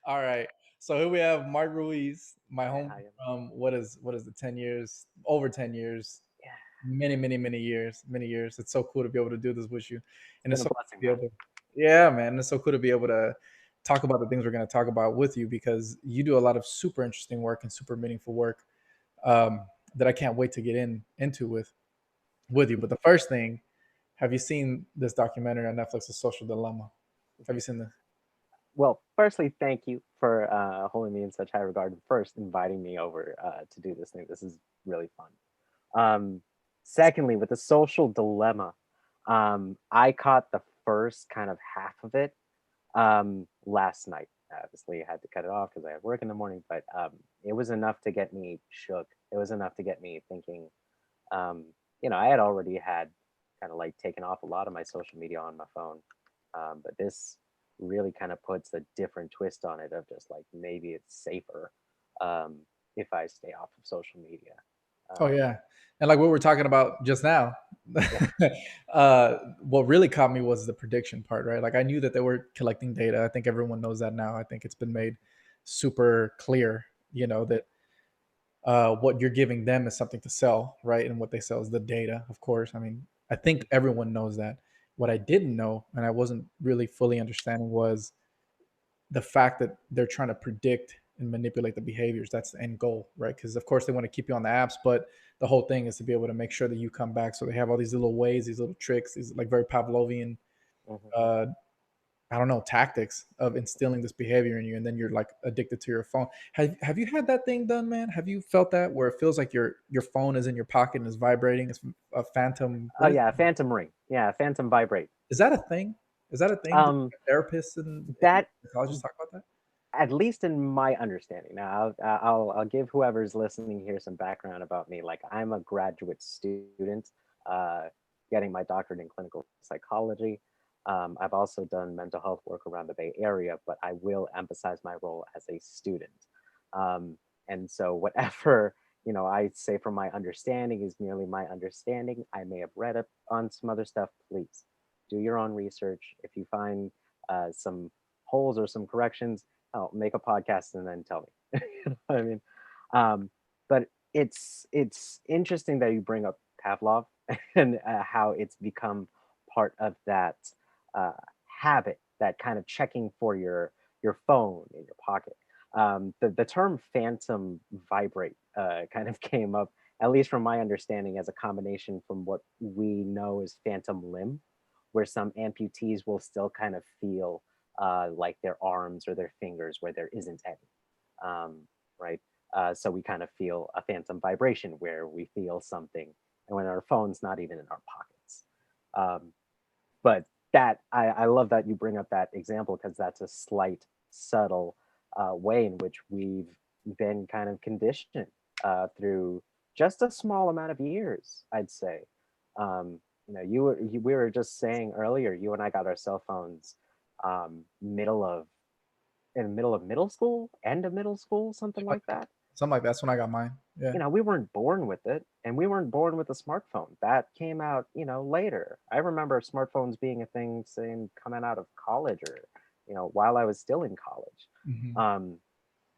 All right. So here we have Mark Ruiz, my Yeah, home I am. from what is the 10 years, over 10 years, Yeah, many years, many years. It's so cool to be able to do this with you. it's And been it's a so cool to blessing, be man. able yeah, man. It's so cool to be able to talk about the things we're going to talk about with you because you do a lot of super interesting work and super meaningful work um, that I can't wait to get into with you. But the first thing, have you seen this documentary on Netflix, The Social Dilemma? Have you seen this? Well, firstly, thank you for holding me in such high regard and first inviting me over to do this thing. This is really fun. Secondly, with the social dilemma, I caught the first kind of half of it last night. Obviously, I had to cut it off because I had work in the morning, but it was enough to get me shook. It was enough to get me thinking. Um, I had already had kind of like taken off a lot of my social media on my phone, but this really kind of puts a different twist on it of just like maybe it's safer um, if I stay off of social media. Oh Um, yeah, and like what we're talking about just now, yeah, what really caught me was the prediction part, right? Like I knew that they were collecting data. I think everyone knows that now. I think it's been made super clear, that what you're giving them is something to sell, right? And what they sell is the data, of course. I mean, I think everyone knows that. What I didn't know, and I wasn't really fully understanding, was the fact that they're trying to predict and manipulate the behaviors. That's the end goal, right? Because of course they want to keep you on the apps, but the whole thing is to be able to make sure that you come back. So they have all these little ways, these little tricks, these like very Pavlovian, mhm. uh, I don't know, tactics of instilling this behavior in you, and then you're like addicted to your phone. Have you had that thing done, man? Have you felt that where it feels like your phone is in your pocket and is vibrating? It's a phantom. Oh What yeah, phantom ring. Yeah, phantom vibrate. is that a thing? Is that a thing? Do Um, therapists and that psychologists talk about that? at least in my understanding. Now, I'll give whoever's listening here some background about me. Like, I'm a graduate student, uh, getting my doctorate in clinical psychology. I've also done mental health work around the Bay Area, but I will emphasize my role as a student. Um, and so, whatever I say from my understanding is merely my understanding. I may have read up on some other stuff. Please do your own research. If you find some holes or some corrections, I'll make a podcast and then tell me. You know what I mean? Um, but it's interesting that you bring up Pavlov and how it's become part of that uh, habit, that kind of checking for your phone in your pocket. The term phantom vibrate kind of came up, at least from my understanding, as a combination from what we know as phantom limb, where some amputees will still kind of feel like their arms or their fingers where there isn't any, right? So we kind of feel a phantom vibration where we feel something, and when our phone's not even in our pockets. Um, but I love that you bring up that example because that's a slight, subtle way in which we've been kind of conditioned through just a small amount of years, I'd say. We were just saying earlier, you and I got our cell phones middle of in the middle of middle school, end of middle school, something like that. Something like that's when I got mine. Yeah. We weren't born with it, and we weren't born with a smartphone. That came out, later. I remember smartphones being a thing saying coming out of college or, while I was still in college. Hmm. Um,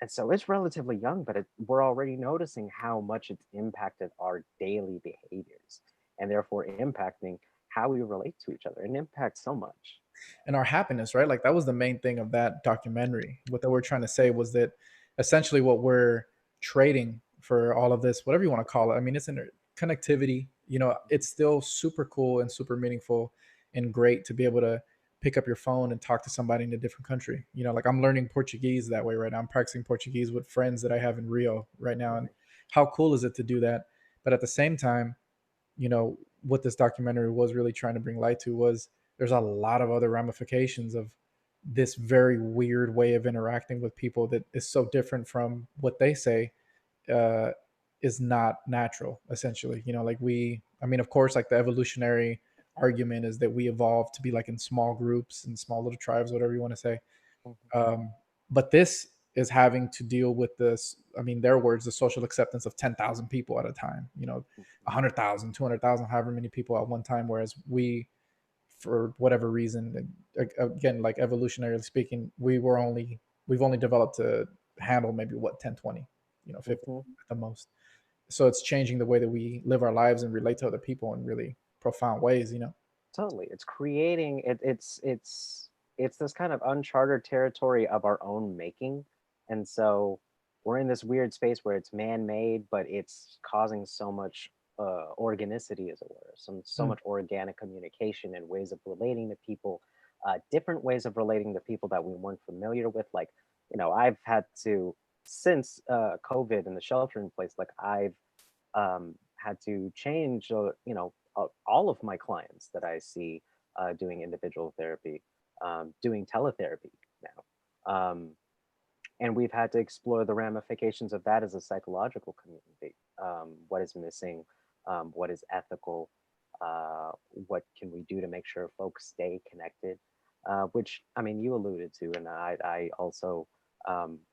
and so it's relatively young, but we're already noticing how much it's impacted our daily behaviors and therefore impacting how we relate to each other. It impacts so much. And our happiness, right? Like that was the main thing of that documentary. What they were trying to say was that essentially what we're trading for all of this, whatever you want to call it. I mean, it's in connectivity. It's still super cool and super meaningful and great to be able to pick up your phone and talk to somebody in a different country. Like I'm learning Portuguese that way right now. I'm practicing Portuguese with friends that I have in Rio right now. And Right. how cool is it to do that? But at the same time, what this documentary was really trying to bring light to was there's a lot of other ramifications of this very weird way of interacting with people that is so different from what they say uh, is not natural. Essentially, like I mean, of course, like the evolutionary argument is that we evolved to be like in small groups and small little tribes, whatever you want to say. Mhm. um, but this is having to deal with this. I mean, their words, the social acceptance of 10,000 people at a time, Mhm. 100,000, 200,000, however many people at one time. Whereas we for whatever reason. And again, like evolutionarily speaking, we've only developed to handle maybe what 10, 20, 50 Hmm. at the most. So it's changing the way that we live our lives and relate to other people in really profound ways. Totally. It's creating it. It's this kind of uncharted territory of our own making, and so we're in this weird space where it's man-made, but it's causing so much organicity, as it were, so Mm, much organic communication and ways of relating to people, different ways of relating to people that we weren't familiar with. Like, I've had to since COVID and the shelter in place, like I've had to change, all of my clients that I see doing individual therapy, doing teletherapy now. And we've had to explore the ramifications of that as a psychological community. What is missing? What is ethical? What can we do to make sure folks stay connected? Which, I mean, you alluded to, and I also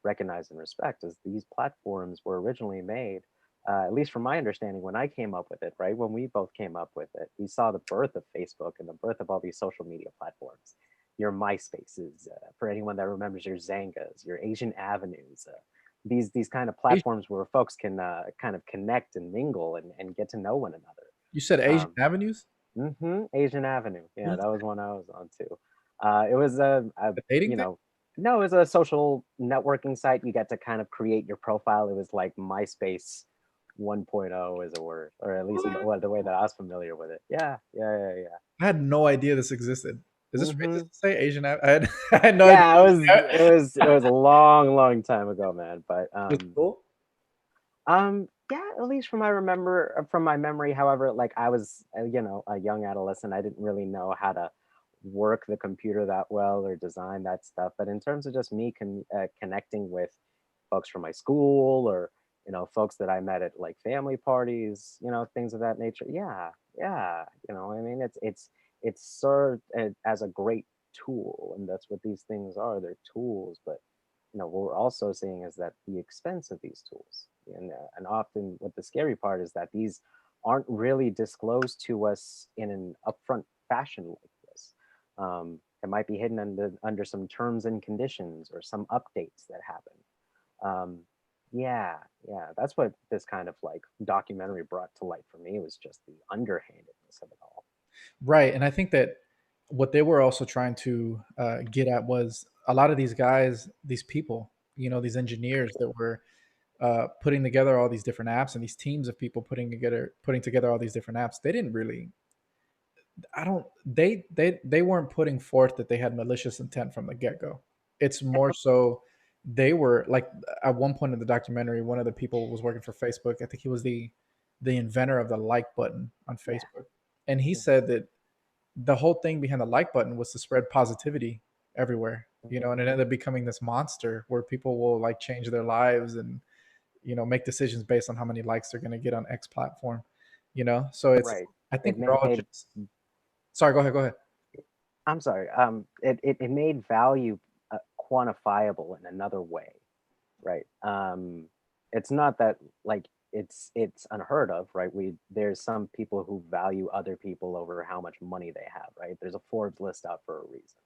recognize and respect, as these platforms were originally made, at least from my understanding, when I came up with it, right? When we both came up with it, we saw the birth of Facebook and the birth of all these social media platforms. Your MySpaces, for anyone that remembers, your Zangas, your Asian Avenues, these kind of Asian, platforms where folks can kind of connect and mingle and get to know one another. you said Asian Um, avenues? Asian Avenue. What Yeah, is that was one I was on too. It was a dating you thing? know, no, it was a social networking site. You get to kind of create your profile. It was like MySpace 1.0 is a word, or at least What? the way that I was familiar with it. Yeah, yeah, yeah, yeah. I had no idea this existed. Is this racist Hmm. to say Asian? I had, I had no idea. Yeah, it was a long, long time ago, man. But It's cool. yeah, at least from my memory. However, like I was, a young adolescent. I didn't really know how to work the computer that well or design that stuff. But in terms of just me connecting with folks from my school, or folks that I met at like family parties, things of that nature. Yeah, yeah. I mean, it's served as a great tool, and that's what these things are. They're tools, but what we're also seeing is that the expense of these tools, and often what the scary part is that these aren't really disclosed to us in an upfront fashion like this. It might be hidden under some terms and conditions or some updates that happen. um, yeah, yeah, that's what this kind of like documentary brought to light for me, was just the underhandedness of it all. Right. And I think that what they were also trying to get at was a lot of these guys, these people, these engineers that were putting together all these different apps, and these teams of people putting together all these different apps. They didn't really. I don't. They weren't putting forth that they had malicious intent from the get go. It's more so they were like, at one point in the documentary, one of the people was working for Facebook. I think he was the inventor of the like button on Yeah. Facebook, and he said that the whole thing behind the like button was to spread positivity everywhere, and it Mhm. ended up becoming this monster where people will like change their lives and make decisions based on how many likes they're going to get on X platform. So it's, Right. I It think we're all made just, sorry, go ahead. I'm sorry. It made value quantifiable in another way, right? It's not that, like, it's unheard of, right? There's some people who value other people over how much money they have, right? There's a Forbes list out for a reason.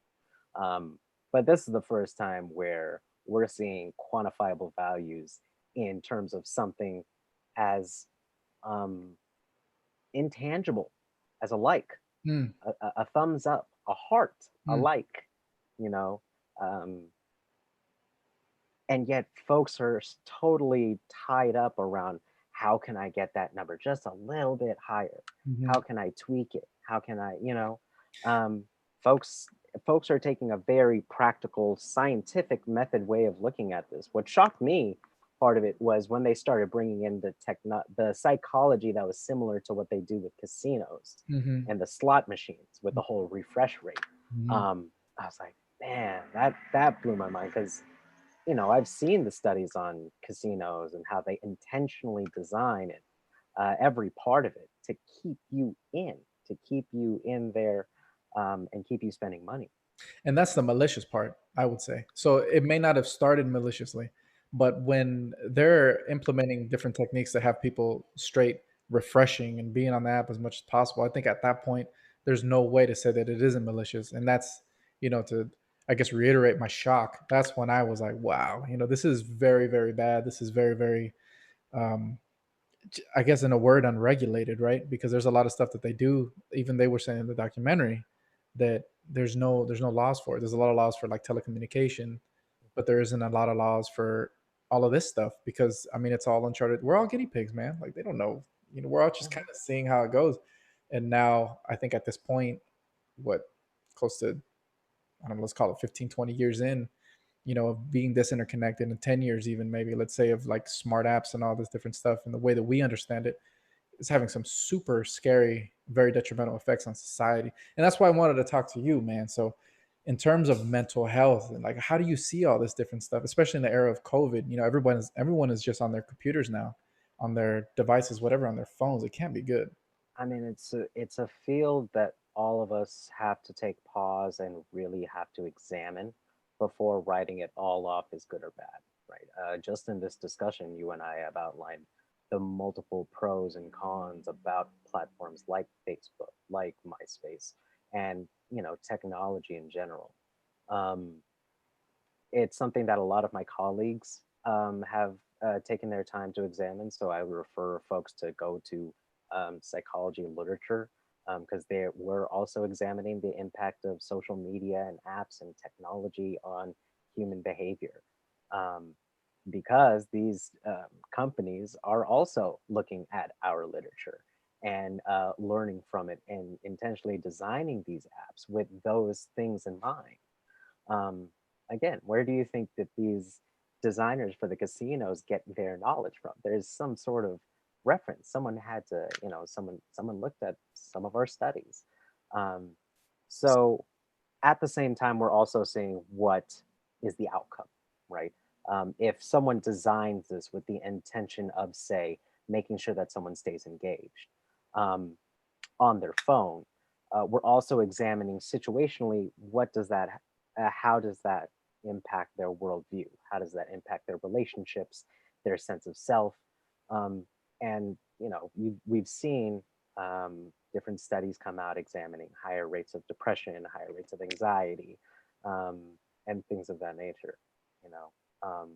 Um, but this is the first time where we're seeing quantifiable values in terms of something as um, intangible as a like, Mm, a thumbs up, a heart, a mm. like, you know. Um, and yet folks are totally tied up around, how can I get that number just a little bit higher? Mhm. How can I tweak it? How can I, um, folks folks are taking a very practical scientific method way of looking at this. What shocked me, part of it, was when they started bringing in the psychology that was similar to what they do with casinos Mhm. and the slot machines with the whole refresh rate. Mhm. I was like, man, that blew my mind, because I've seen the studies on casinos and how they intentionally design it, every part of it, to keep you in there, and keep you spending money. And that's the malicious part, I would say. So it may not have started maliciously, but when they're implementing different techniques that have people straight refreshing and being on the app as much as possible, I think at that point there's no way to say that it isn't malicious. And that's, to, I guess, reiterate my shock. That's when I was like, wow, this is very, very bad. This is very, very, um, I guess, in a word, unregulated, right? Because there's a lot of stuff that they do. Even they were saying in the documentary that there's no laws for it. There's a lot of laws for like telecommunication, but there isn't a lot of laws for all of this stuff because I mean it's all uncharted. We're all guinea pigs, man. Like they don't know. We're all just kind Mhm. of seeing how it goes. And now I think at this point, what, close to, I don't know, let's call it 15, 20 years in, of being this interconnected, and 10 years even, maybe, let's say, of like smart apps and all this different stuff, and the way that we understand it is having some super scary, very detrimental effects on society. And that's why I wanted to talk to you, man. So in terms of mental health, and like how do you see all this different stuff, especially in the era of COVID? Everyone is just on their computers now, on their devices, whatever, on their phones. It can't be good. I mean, it's a field that all of us have to take pause and really have to examine before writing it all off as good or bad, right? Just in this discussion, you and I have outlined the multiple pros and cons about platforms like Facebook, like MySpace, and technology in general. Um, it's something that a lot of my colleagues have taken their time to examine. So I would refer folks to go to psychology literature because they were also examining the impact of social media and apps and technology on human behavior. Um, because these companies are also looking at our literature and learning from it and intentionally designing these apps with those things in mind. um, Again, where do you think that these designers for the casinos get their knowledge from? There's some sort of reference. Someone had to, someone looked at some of our studies. Um, so at the same time, we're also seeing what is the outcome, right? If someone designs this with the intention of, say, making sure that someone stays engaged, um, on their phone, we're also examining situationally how does that impact their worldview? How does that impact their relationships, their sense of self? Um, and we've seen different studies come out examining higher rates of depression, higher rates of anxiety, um, and things of that nature. You know, um,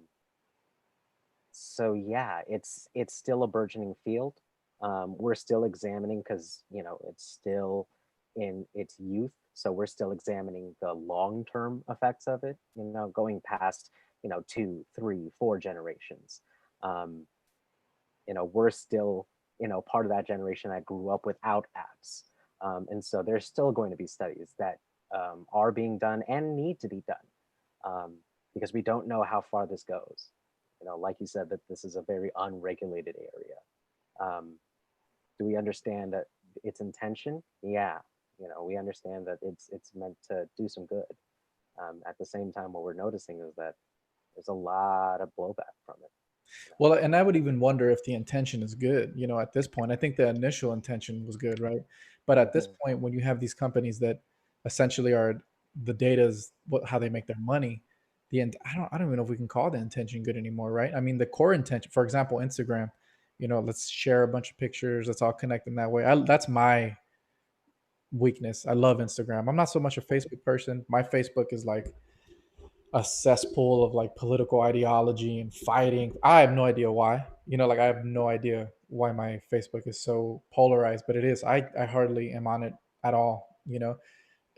so yeah, it's still a burgeoning field. We're still examining because it's still in its youth, so we're still examining the long-term effects of it. Going past 2, 3, 4 generations. Um, we're still part of that generation that grew up without apps, and so there's still going to be studies that are being done and need to be done because we don't know how far this goes. Like you said, that this is a very unregulated area. Um, do we understand that its intention? Yeah, we understand that it's meant to do some good. At the same time, what we're noticing is that there's a lot of blowback from it. You know? Well, and I would even wonder if the intention is good, at this point. I think the initial intention was good, right? But at this Mhm. point, when you have these companies that essentially are, the data is how they make their money, I don't even know if we can call the intention good anymore, right? I mean, the core intention, for example, Instagram, let's share a bunch of pictures, let's all connect in that way. That's my weakness. I love Instagram. I'm not so much a Facebook person. My Facebook is like a cesspool of like political ideology and fighting. I have no idea why. Like I have no idea why my Facebook is so polarized, but it is. I hardly am on it at all.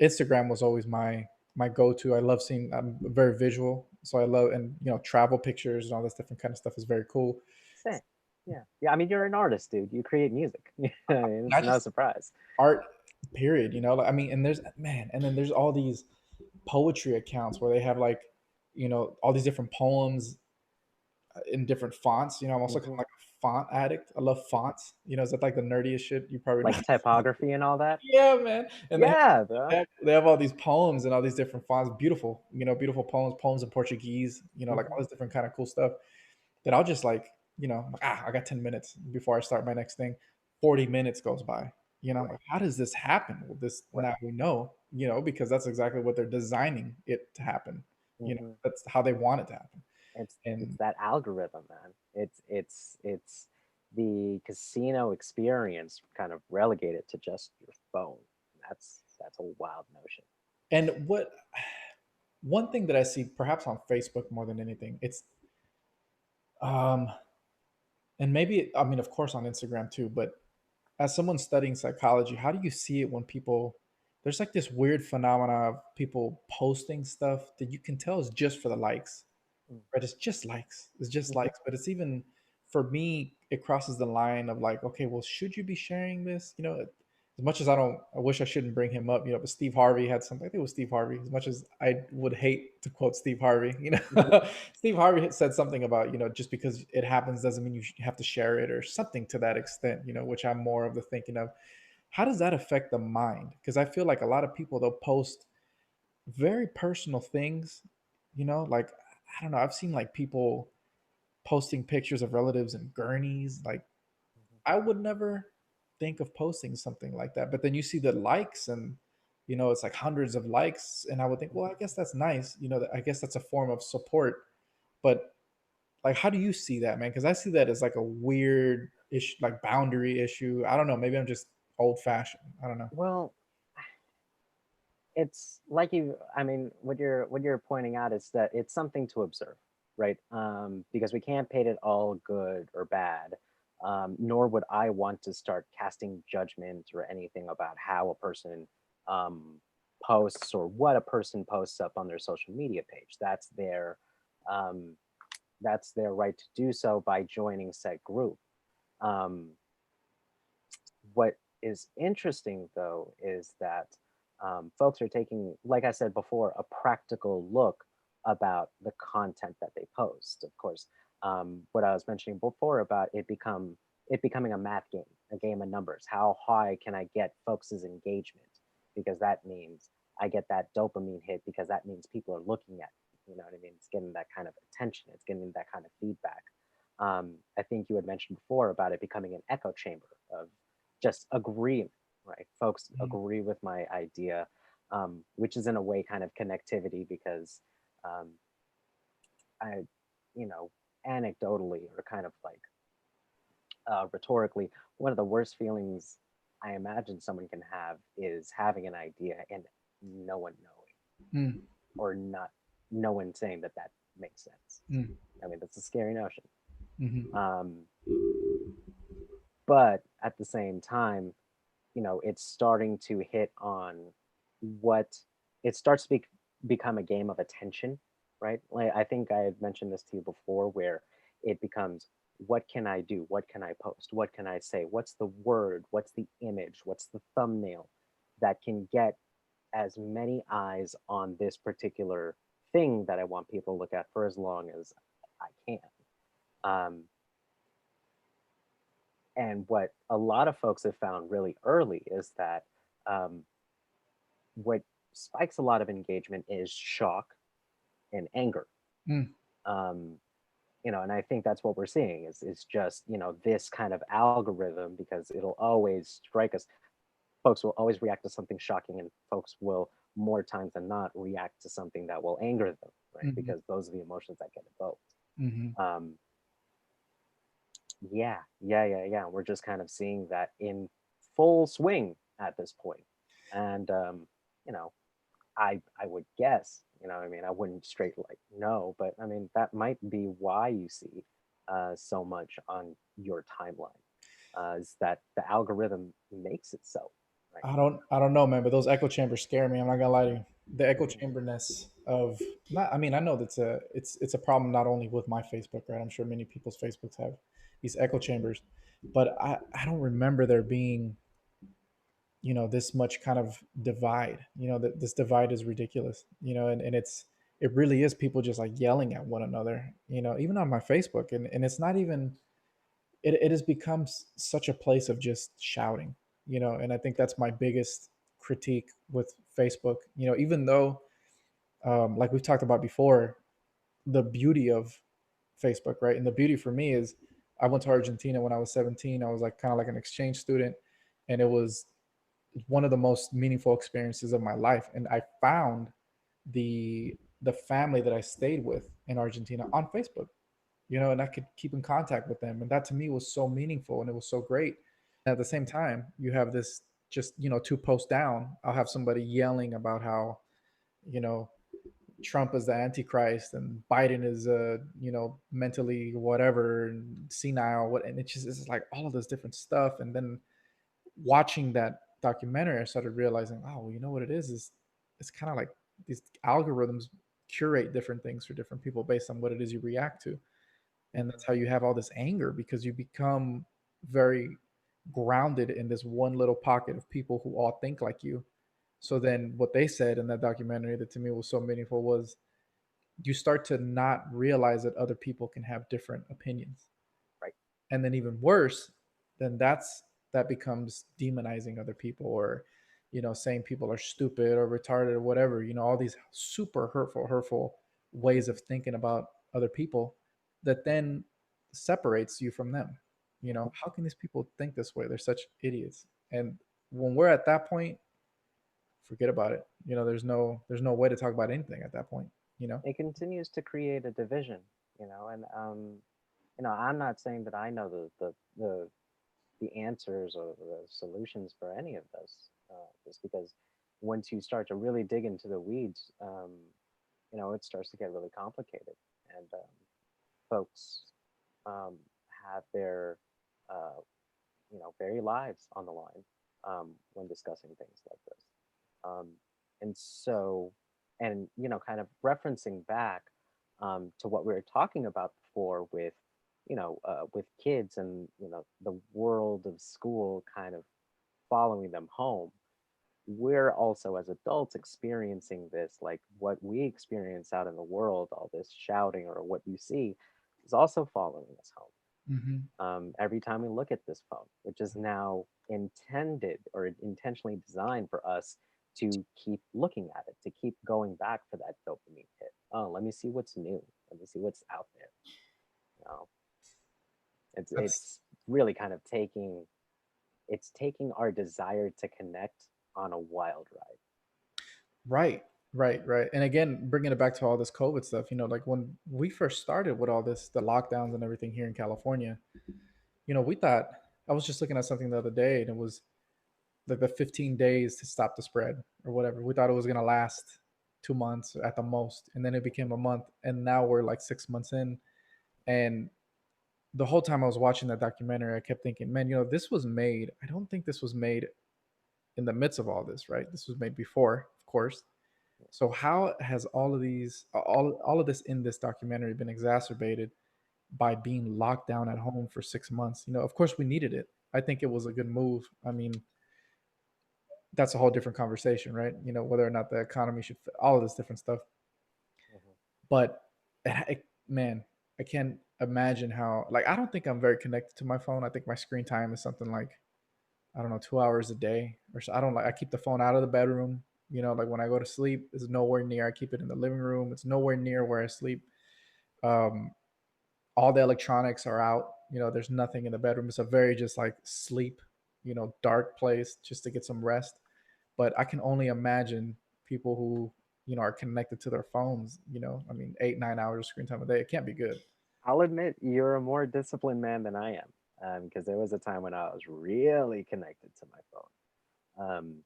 Instagram was always my go-to. I love seeing. I'm very visual, so I love, and travel pictures and all this different kind of stuff is very cool. Same. Yeah. Yeah. I mean, you're an artist, dude. You create music. It's Not no just surprise. art, period. Like, I mean, and there's, man, and then there's all these poetry accounts where they have like, all these different poems in different fonts. I'm also kind of Hmm. like a font addict. I love fonts. Is that like the nerdiest shit you probably know? Like typography and all that. Yeah, man. And Yeah, bro. they have all these poems and all these different fonts, beautiful, beautiful poems in Portuguese, like all Hmm. this different kind of cool stuff that I'll just like, like, I got 10 minutes before I start my next thing. 40 minutes goes by. I'm Right. like, how does this happen? Well, this Right. now we know, because that's exactly what they're designing it to happen. Hmm. That's how they want it to happen. It's And that algorithm, man. It's the casino experience kind of relegated to just your phone That's a wild notion. And what one thing that I see perhaps on Facebook more than anything, it's um and maybe I mean of course on Instagram too, but as someone studying psychology, how do you see it when people there's like this weird phenomena of people posting stuff that you can tell is just for the likes, Mm. right? It's just likes. It's just Mhm. likes, but it's even for me, it crosses the line of like, okay, well, should you be sharing this? As much as I wish I shouldn't bring him up, but Steve Harvey had something. I think it was Steve Harvey. As much as I would hate to quote Steve Harvey, Mhm. Steve Harvey had said something about, just because it happens doesn't mean you have to share it or something to that extent, which I'm more of the thinking of. How does that affect the mind? Because I feel like a lot of people, they'll post very personal things, like, I don't know. I've seen like people posting pictures of relatives in gurneys. Like, Mhm. I would never think of posting something like that. But then you see the likes and, it's like hundreds of likes. And I would think, well, I guess that's nice. I guess that's a form of support. But like, how do you see that, man? Because I see that as like a weird issue, like boundary issue. I don't know. Maybe I'm just old fashioned. I don't know. Well, it's like I mean, what you're pointing out is that it's something to observe, right? Because we can't paint it all good or bad, nor would I want to start casting judgment or anything about how a person um, posts or what a person posts up on their social media page. Um, that's their right to do so by joining said group. um, what is interesting, though, is that folks are taking, like I said before, a practical look about the content that they post. Of course, what I was mentioning before about it becoming a math game, a game of numbers. How high can I get folks' engagement? Because that means I get that dopamine hit because that means people are looking at me. You know what I mean? It's getting that kind of attention. It's getting that kind of feedback. I think you had mentioned before about it becoming an echo chamber of just agreeing, right? Folks Mhm. agree with my idea, which is in a way kind of connectivity because um, I, you know, anecdotally or kind of like rhetorically, one of the worst feelings I imagine someone can have is having an idea and no one knowing Mm, or not no one saying that that makes sense. mm, I mean, that's a scary notion. mhm, Um, but at the same time, it's starting to hit on what it starts to become a game of attention, right? Like I think I had mentioned this to you before, where it becomes what can I do? What can I post? What can I say? What's the word? What's the image? What's the thumbnail that can get as many eyes on this particular thing that I want people to look at for as long as I can? Um, and what a lot of folks have found really early is that um, what spikes a lot of engagement is shock and anger. mm, Um, and I think that's what we're seeing is just this kind of algorithm because it'll always strike us. Folks will always react to something shocking, and folks will more times than not react to something that will anger them, right? mhm, Because those are the emotions that get evoked. mhm. Um, yeah, yeah, yeah, yeah. We're just kind of seeing that in full swing at this point, and you know, I would guess, I mean, I wouldn't straight like no, but I mean that might be why you see so much on your timeline, is that the algorithm makes it so, right? I don't know, man, but those echo chambers scare me. I'm not gonna lie to you. The echo Mhm. chamberness of not. I mean, I know that's it's a problem not only with my Facebook, right? I'm sure many people's Facebooks have these echo chambers, but I don't remember there being this much kind of divide. That this divide is ridiculous. And it really is people just like yelling at one another. Even on my Facebook, and it's not even it has become such a place of just shouting, and I think that's my biggest critique with Facebook. Even though, like we've talked about before, the beauty of Facebook, right? And the beauty for me is I went to Argentina when I was 17. I was like kind of like an exchange student, and it was one of the most meaningful experiences of my life. And I found the family that I stayed with in Argentina on Facebook, and I could keep in contact with them. And that to me was so meaningful and it was so great. And at the same time, you have this just, two posts down, I'll have somebody yelling about how, you know, Trump is the Antichrist and Biden is mentally whatever and senile, what, and it's just like all of this different stuff. And then watching that documentary, I started realizing, oh, well, you know what it is it's kind of like these algorithms curate different things for different people based on what it is you react to. And that's Mhm. how you have all this anger, because you become very grounded in this one little pocket of people who all think like you. So then what they said in that documentary that to me was so meaningful was you start to not realize that other people can have different opinions. Right. And then even worse, then that becomes demonizing other people, or saying people are stupid or retarded or whatever, all these super hurtful ways of thinking about other people that then separates you from them. Mhm. How can these people think this way? They're such idiots. And when we're at that point, forget about it. There's no way to talk about anything at that point, you know? It continues to create a division, and I'm not saying that I know the answers or the solutions for any of this, just because once you start to really dig into the weeds, it starts to get really complicated, and folks um, have their uh, very lives on the line when discussing things like this. Um, and so, and kind of referencing back to what we were talking about before with, with kids and the world of school kind of following them home. We're also as adults experiencing this, like what we experience out in the world, all this shouting or what you see is also following us home Hmm. every time we look at this phone, which is now intended or intentionally designed for us to keep looking at it, to keep going back for that dopamine hit. Oh, let me see what's new. Let me see what's out there. You know, it's That's it's really kind of taking our desire to connect on a wild ride. right, right. And again, bringing it back to all this COVID stuff, like when we first started with all this, the lockdowns and everything here in California, we thought, I was just looking at something the other day and it was like the 15 days to stop the spread or whatever. We thought it was going to last 2 months at the most. And then it became a month. And now we're like 6 months in. And the whole time I was watching that documentary, I kept thinking, man, this was made. I don't think this was made in the midst of all this, right? This was made before, of course. So how has all of this in this documentary been exacerbated by being locked down at home for 6 months? Of course we needed it. I think it was a good move. I mean, that's a whole different conversation, right? Whether or not the economy should fit, all of this different stuff. Mhm. But man, I can't imagine how. Like, I don't think I'm very connected to my phone. I think my screen time is something like, I don't know, 2 hours a day or so. I don't like. I keep the phone out of the bedroom. Like when I go to sleep, it's nowhere near. I keep it in the living room. It's nowhere near where I sleep. Um, all the electronics are out. There's nothing in the bedroom. It's a very just like sleep, dark place just to get some rest. But I can only imagine people who, are connected to their phones, I mean, 8, 9 hours of screen time a day. It can't be good. I'll admit you're a more disciplined man than I am, because there was a time when I was really connected to my phone.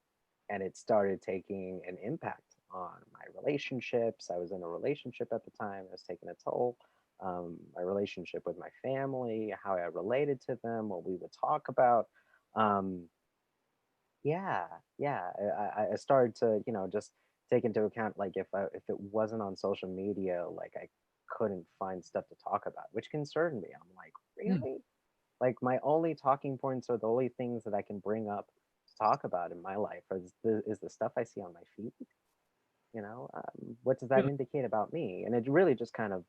And it started taking an impact on my relationships. I was in a relationship at the time. It was taking a toll. My relationship with my family, how I related to them, what we would talk about. Um, yeah, yeah. I started to, just take into account like if it wasn't on social media, like I couldn't find stuff to talk about, which concerned me. I'm like, Mm, really? Like my only talking points are the only things that I can bring up to talk about in my life is the stuff I see on my feed. What does that really? indicate about me? And it really just kind of,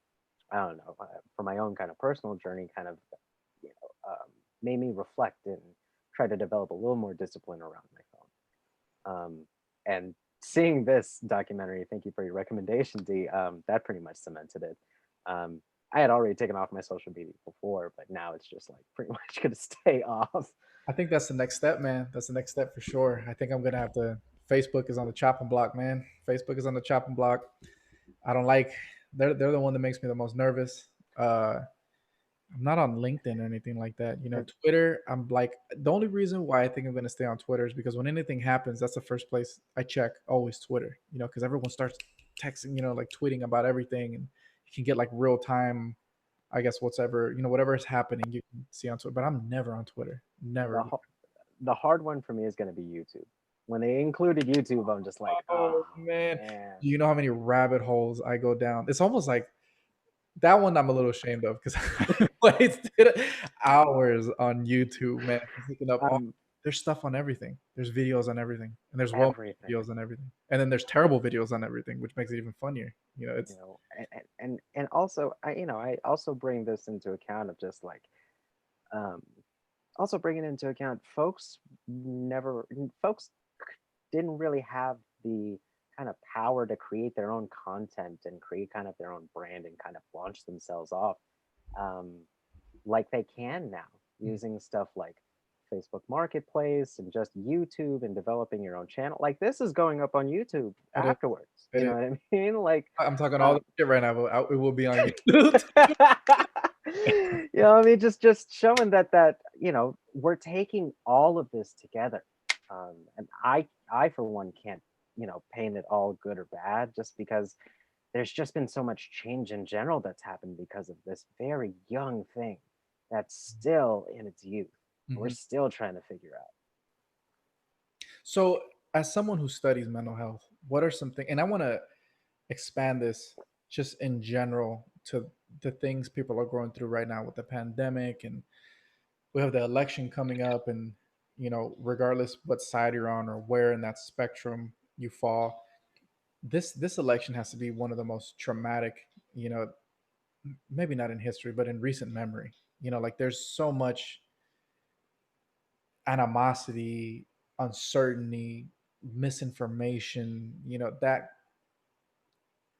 I don't know, for my own kind of personal journey, kind of, made me reflect and try to develop a little more discipline around my phone. And seeing this documentary, thank you for your recommendation, D. That pretty much cemented it. Um, I had already taken off my social media before, but now it's just like pretty much gonna stay off. I think that's the next step, man. That's the next step for sure. I think I'm gonna have to. Facebook is on the chopping block, man. Facebook is on the chopping block. I don't like. They're the one that makes me the most nervous. I'm not on LinkedIn or anything like that. Uh, Twitter, I'm like the only reason why I think I'm gonna stay on Twitter is because when anything happens, that's the first place I check, always Twitter, because everyone starts texting, like tweeting about everything, and you can get like real time, I guess, whatever is happening, you can see on Twitter. But I'm never on Twitter. the Never. ho- the hard one for me is going to be YouTube. When they included YouTube, I'm just like, Oh oh man. man. Do you know how many rabbit holes I go down? It's almost like that one I'm a little ashamed of because I wasted hours on YouTube, man, just looking up all Um, there's stuff on everything. There's videos on everything, and there's well-made everything. videos on everything, and then there's terrible videos on everything, which makes it even funnier. It's And also I also bring this into account of just like um also bringing into account never folks didn't really have the kind of power to create their own content and create kind of their own brand and kind of launch themselves off um, like they can now using stuff like Facebook Marketplace and just YouTube and developing your own channel. Like this is going up on YouTube it is. afterwards. It You is. know what I mean? Like, I'm talking all the um, shit right now, but it will be on YouTube. I mean, just showing that we're taking all of this together, and I for one can't paint it all good or bad just because there's just been so much change in general that's happened because of this very young thing that's still in its youth. We're Mhm. still trying to figure out. So, as someone who studies mental health, what are some things? And I want to expand this just in general to the things people are going through right now with the pandemic, and we have the election coming up, and regardless what side you're on or where in that spectrum you fall, this election has to be one of the most traumatic, maybe not in history but in recent memory. Like there's so much animosity, uncertainty, misinformation, that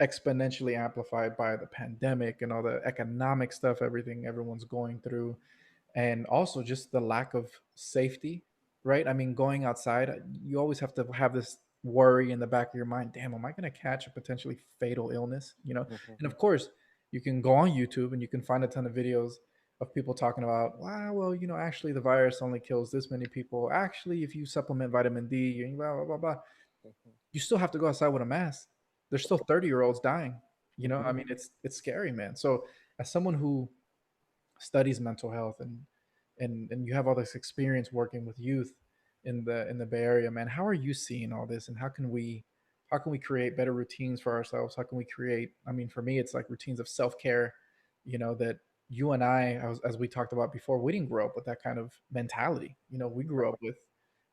exponentially amplified by the pandemic and all the economic stuff, everything everyone's going through, and also just the lack of safety, right? I mean, going outside, you always have to have this worry in the back of your mind. Damn, am I going to catch a potentially fatal illness? Mhm. And of course, you can go on YouTube and you can find a ton of videos of people talking about, wow, well, actually the virus only kills this many people. Actually, if you supplement vitamin D, blah blah blah blah, Mhm. you still have to go outside with a mask. There's still 30-year-olds dying. I Mhm. mean, it's scary, man. So as someone who studies mental health, and you have all this experience working with youth in the Bay Area, man, how are you seeing all this, and how can we create better routines for ourselves? How can we create, I mean, for me it's like routines of self-care, that you and I, as we talked about before, we didn't grow up with that kind of mentality. We grew Right. up with,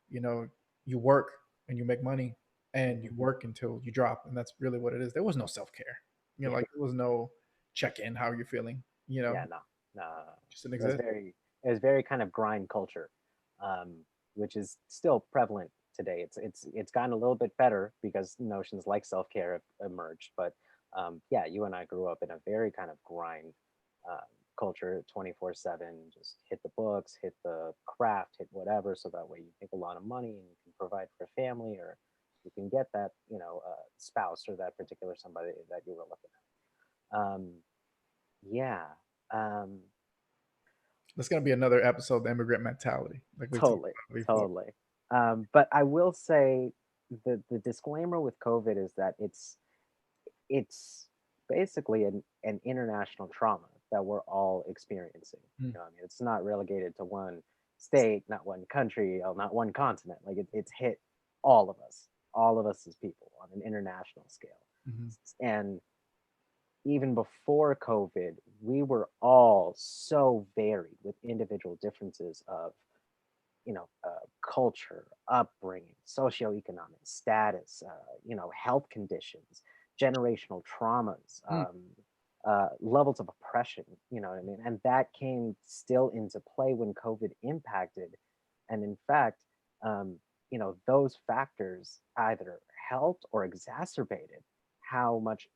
you know you work and you make money and you Mhm. work until you drop, and that's really what it is. There was no self-care, Yeah. like there was no check in how you're feeling, Yeah. No. No. No, no. just didn't It was exist. very kind of grind culture, um, which is still prevalent today. It's gotten a little bit better because notions like self care have emerged. But yeah, you and I grew up in a very kind of grind um, culture, 24/7. Just hit the books, hit the craft, hit whatever, so that way you make a lot of money and you can provide for family, or you can get that spouse or that particular somebody that you were looking at. Yeah. Um, That's gonna be another episode, the immigrant mentality, like we talked Totally, about before. totally. But I will say the disclaimer with COVID is that it's basically an international trauma that we're all experiencing. Mm. I mean, it's not relegated to one state, not one country, not one continent. Like it's hit all of us as people on an international scale. Mhm. And even before COVID, we were all so varied with individual differences of culture, upbringing, socioeconomic status, health conditions, generational traumas, Mm. levels of oppression. You know what I mean? And that came still into play when COVID impacted. And in fact, um, those factors either helped or exacerbated how much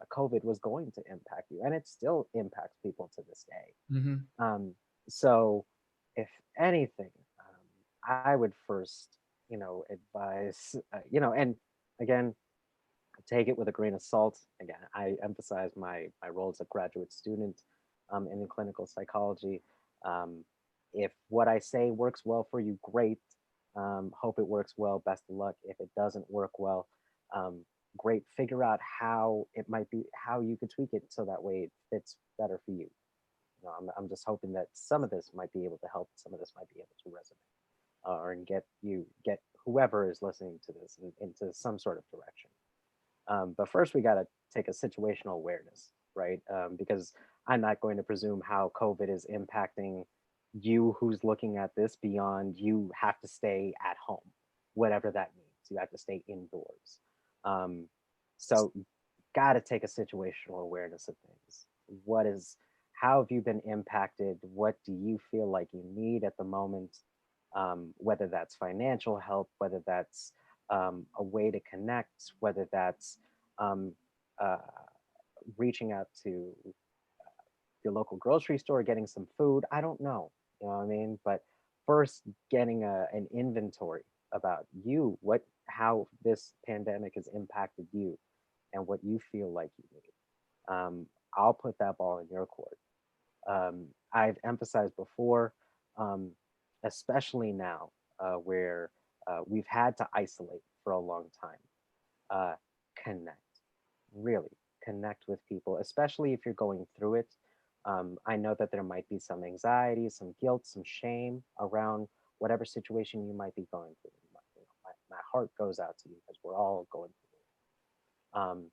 COVID was going to impact you, and it still impacts people to this day. Mhm. So, if anything, I would first, advise, and again, take it with a grain of salt. Again, I emphasize my role as a graduate student. in clinical psychology. Um, if what I say works well for you, great. Hope it works well. Best of luck. If it doesn't work well, um, great. Figure out how it might be, how you could tweak it so that way it fits better for you. I'm just hoping that some of this might be able to help. Some of this might be able to resonate, or and get whoever is listening to this into some sort of direction. But first, we got to take a situational awareness, right? Because I'm not going to presume how COVID is impacting you who's looking at this beyond you have to stay at home, whatever that means. You have to stay indoors. Um, so, got to take a situational awareness of things. What is, how have you been impacted? What do you feel like you need at the moment? Whether that's financial help, whether that's a way to connect, whether that's um, uh, reaching out to your local grocery store, getting some food. I don't know, you know what I mean? But first, getting an inventory about you, what, how this pandemic has impacted you, and what you feel like you need. I'll put that ball in your court. I've emphasized before, um, especially now where we've had to isolate for a long time. Uh, Connect, really connect with people, especially if you're going through it. I know that there might be some anxiety, some guilt, some shame around whatever situation you might be going through. My heart goes out to you because we're all going through it.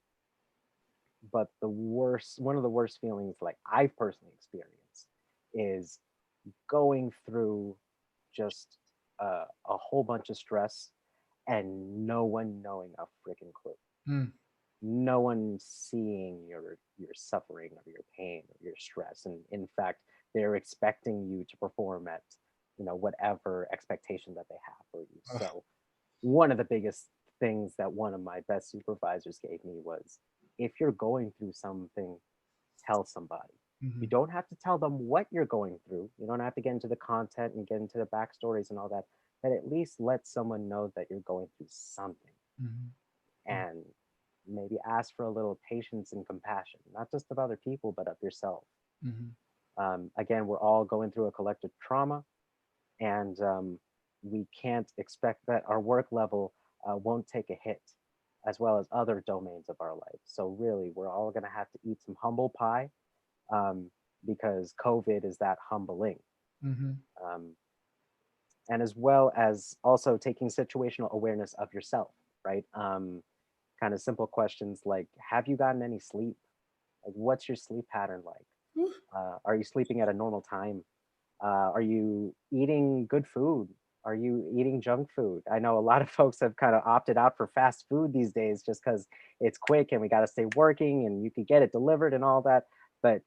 But the worst, one of the worst feelings, like I've personally experienced, is going through just a whole bunch of stress and no one knowing a freaking clue. Mm, No one seeing your suffering or your pain or your stress, and in fact they're expecting you to perform at whatever expectation that they have for you. ugh, So one of the biggest things that one of my best supervisors gave me was, if you're going through something, tell somebody. You mhm, don't have to tell them what you're going through. You don't have to get into the content and get into the backstories and all that, but at least let someone know that you're going through something, mhm, mm, and maybe ask for a little patience and compassion, not just of other people, but of yourself. mhm, Again, we're all going through a collective trauma, and we can't expect that our work level won't take a hit, as well as other domains of our life. So, really, we're all going to have to eat some humble pie, um, because COVID is that humbling. mhm. Um, and as well as also taking situational awareness of yourself, right? Kind of simple questions like, have you gotten any sleep? Like, what's your sleep pattern like? Whew. Are you sleeping at a normal time? Are you eating good food? Are you eating junk food? I know a lot of folks have kind of opted out for fast food these days just because it's quick and we got to stay working and you can get it delivered and all that. But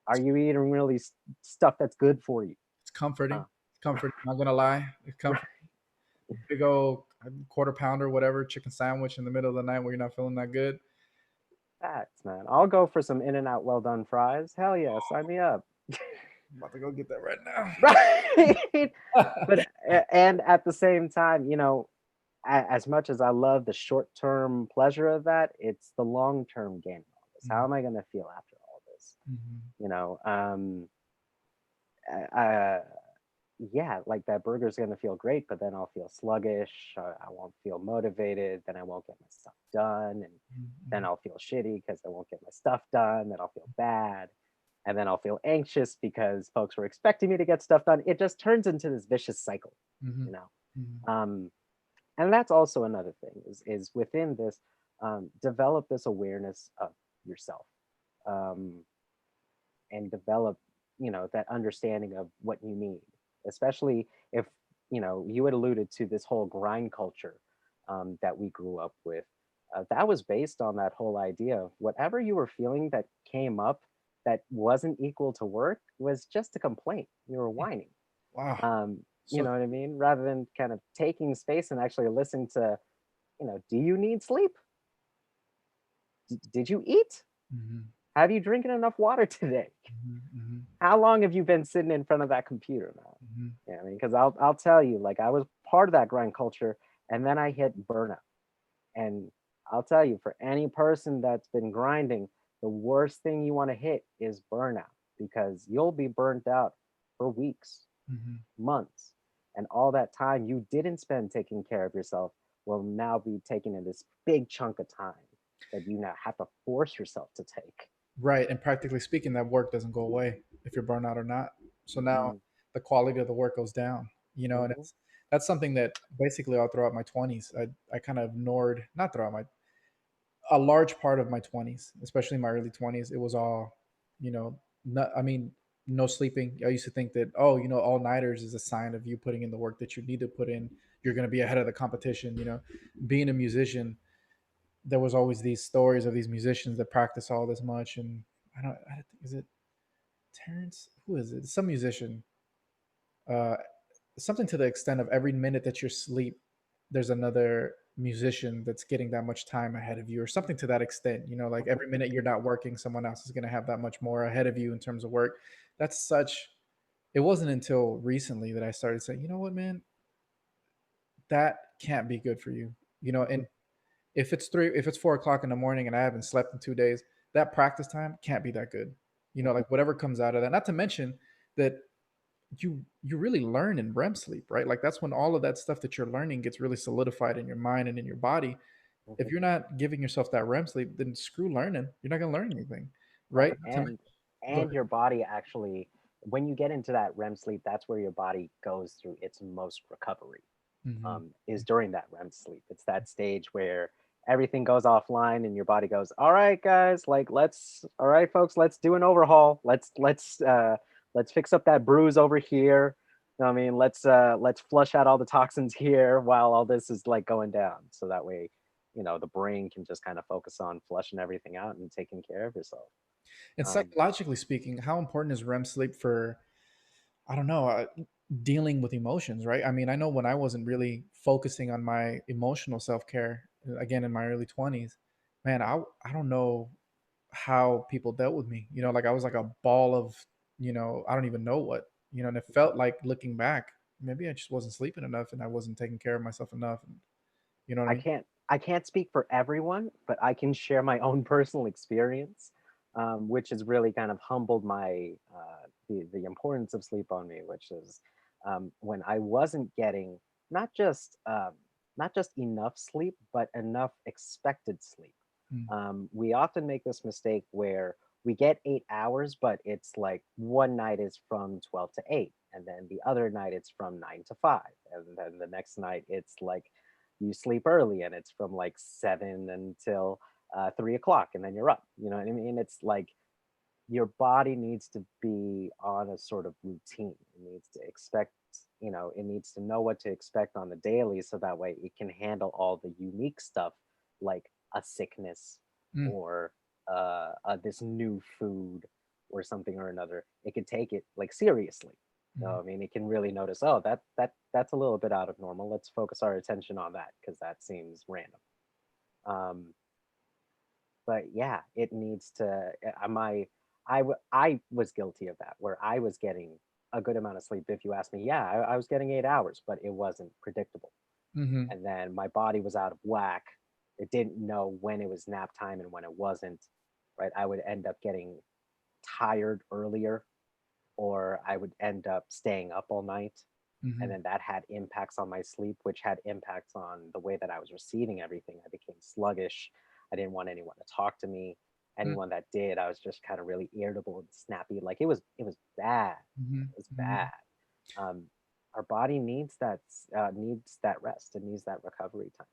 are you eating really stuff that's good for you? It's comforting. Uh, It's comforting. Not gonna lie, it's comforting. Big old quarter pounder, whatever, chicken sandwich in the middle of the night where you're not feeling that good. Facts, man. I'll go for some In and Out well done fries. Hell yeah, sign me up. I'm about to go get that right now. Right. But and at the same time, as much as I love the short term pleasure of that, it's the long term gain of all this. How Mhm, am I going to feel after all this? mhm, You know, uh, yeah, like that burger's going to feel great, but then I'll feel sluggish. I won't feel motivated. Then I won't get my stuff done. And then mhm, I'll feel shitty because I won't get my stuff done. Then I'll feel bad. And then I'll feel anxious because folks were expecting me to get stuff done. It just turns into this vicious cycle, mhm, you know. mhm, Um, and that's also another thing is within this, develop this awareness of yourself, um, and develop that understanding of what you need, especially if you had alluded to this whole grind culture that we grew up with. That was based on that whole idea of whatever you were feeling that came up that wasn't equal to work was just a complaint. You were whining. wow. um, you So know what I mean, rather than kind of taking space and actually listening to, do you need sleep? Did you eat? mhm, Have you drinking enough water today? mhm, mhm, How long have you been sitting in front of that computer now? mhm, You know what I mean? Because I'll tell you, like I was part of that grind culture, and then I hit burnout. And I'll tell you, for any person that's been grinding, the worst thing you want to hit is burnout, because you'll be burnt out for weeks, Mhm. months, and all that time you didn't spend taking care of yourself will now be taken in this big chunk of time that you now have to force yourself to take. Right, and practically speaking, that work doesn't go away if you're burnt out or not. So now Mm, the quality of the work goes down, and mhm, that's something that basically all throughout my 20s, I kind of ignored, not throughout my a large part of my 20s, especially my early 20s, it was all, not, I mean, no sleeping. I used to think that, oh, all nighters is a sign of you putting in the work that you need to put in. You're going to be ahead of the competition. Being a musician, there was always these stories of these musicians that practice all this much. And I don't think, is it Terrence? Who is it? Some musician. Uh, Something to the extent of every minute that you sleep, there's another musician that's getting that much time ahead of you, or something to that extent. Like mhm. every minute you're not working, someone else is going to have that much more ahead of you in terms of work. That's such. It wasn't until recently that I started saying, you know what, man, that can't be good for you. And if it's 4 o'clock in the morning and I haven't slept in 2 days, that practice time can't be that good. Like whatever comes out of that. Not to mention that you really learn in REM sleep, right? Like that's when all of that stuff that you're learning gets really solidified in your mind and in your body. If Mhm. you're not giving yourself that REM sleep, then screw learning. You're not gonna learn anything, right? Right. Not to Go And ahead. your body actually, when you get into that REM sleep, that's where your body goes through its most recovery. Mhm. Is during that REM sleep. It's that stage where everything goes offline and your body goes, "All right, guys, like all right, folks, let's do an overhaul. Let's fix up that bruise over here. You know what I mean, let's flush out all the toxins here while all this is like going down, so that way, the brain can just kind of focus on flushing everything out and taking care of yourself." And Um, psychologically speaking, how important is REM sleep for, I don't know, dealing with emotions, right? I mean, I know when I wasn't really focusing on my emotional self-care, again in my early 20s, man, I don't know how people dealt with me. Like I was like a ball of, I don't even know what, and it felt like looking back, maybe I just wasn't sleeping enough and I wasn't taking care of myself enough. And you know what I mean? I can't speak for everyone, but I can share my own personal experience, which has really kind of humbled the importance of sleep on me. Which is when I wasn't getting not just not just enough sleep, but enough expected sleep. Mm, We often make this mistake where we get 8 hours, but it's like one night is from 12 to 8, and then the other night it's from 9 to 5, and then the next night it's like you sleep early and it's from like 7 until 3 o'clock, and then you're up. You know what I mean? It's like your body needs to be on a sort of routine. It needs to expect, it needs to know what to expect on the daily so that way it can handle all the unique stuff like a sickness mm, or this new food or something or another. It can take it like seriously. So mm. I mean, it can really notice, oh, that's a little bit out of normal. Let's focus our attention on that because that seems random. Um, but yeah, it needs to. I was guilty of that, where I was getting a good amount of sleep. If you ask me, yeah, I was getting 8 hours, but it wasn't predictable. Mhm, And then my body was out of whack. It didn't know when it was nap time and when it wasn't. Right, I would end up getting tired earlier, or I would end up staying up all night. And mhm, then that had impacts on my sleep, which had impacts on the way that I was receiving everything. I became sluggish. I didn't want anyone to talk to me. mm, Anyone that did, I was just kind of really irritable and snappy. Like it was bad. mhm, It was mhm. bad. Um, our body needs that rest. It needs that recovery time.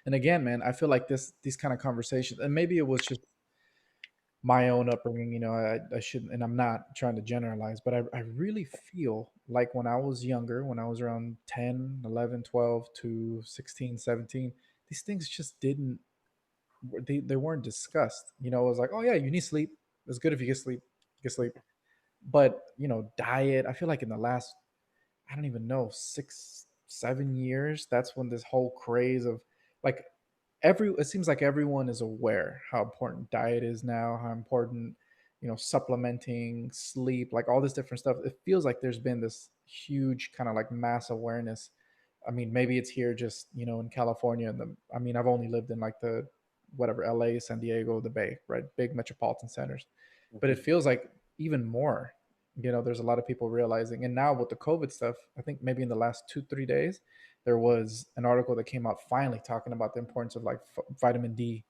And again, man, I feel like these kind of conversations, and maybe it was just my own upbringing. I shouldn't, and I'm not trying to generalize, but I really feel like when I was younger, when I was around 10, 11, 12 to 16, 17, these things just didn't, they weren't discussed. It was like, oh yeah, you need sleep. It's good if you get sleep, get sleep. But, diet, I feel like in the last, I don't even know, 6, 7 years, that's when this whole craze of like it seems like everyone is aware how important diet is now, how important, supplementing, sleep, like all this different stuff. It feels like there's been this huge kind of like mass awareness. I mean, maybe it's here just, in California and I mean, I've only lived in like the whatever LA, San Diego, the Bay, right? Big metropolitan centers. But Mhm. it feels like even more. There's a lot of people realizing, and now with the COVID stuff, I think maybe in the last 2 3 days, there was an article that came out finally talking about the importance of like vitamin D,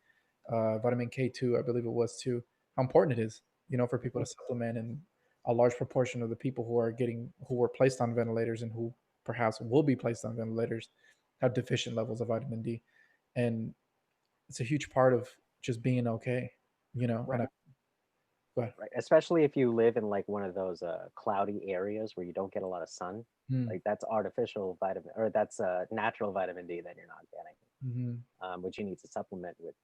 vitamin K2, I believe it was too, how important it is, for people to Mhm. supplement, and a large proportion of the people who were placed on ventilators and who perhaps will be placed on ventilators have deficient levels of vitamin D, and it's a huge part of just being okay, and Right. I go ahead. Right. Especially if you live in like one of those cloudy areas where you don't get a lot of sun. Mm, Like that's artificial vitamin, or that's natural vitamin D that you're not getting, mhm, which you need to supplement with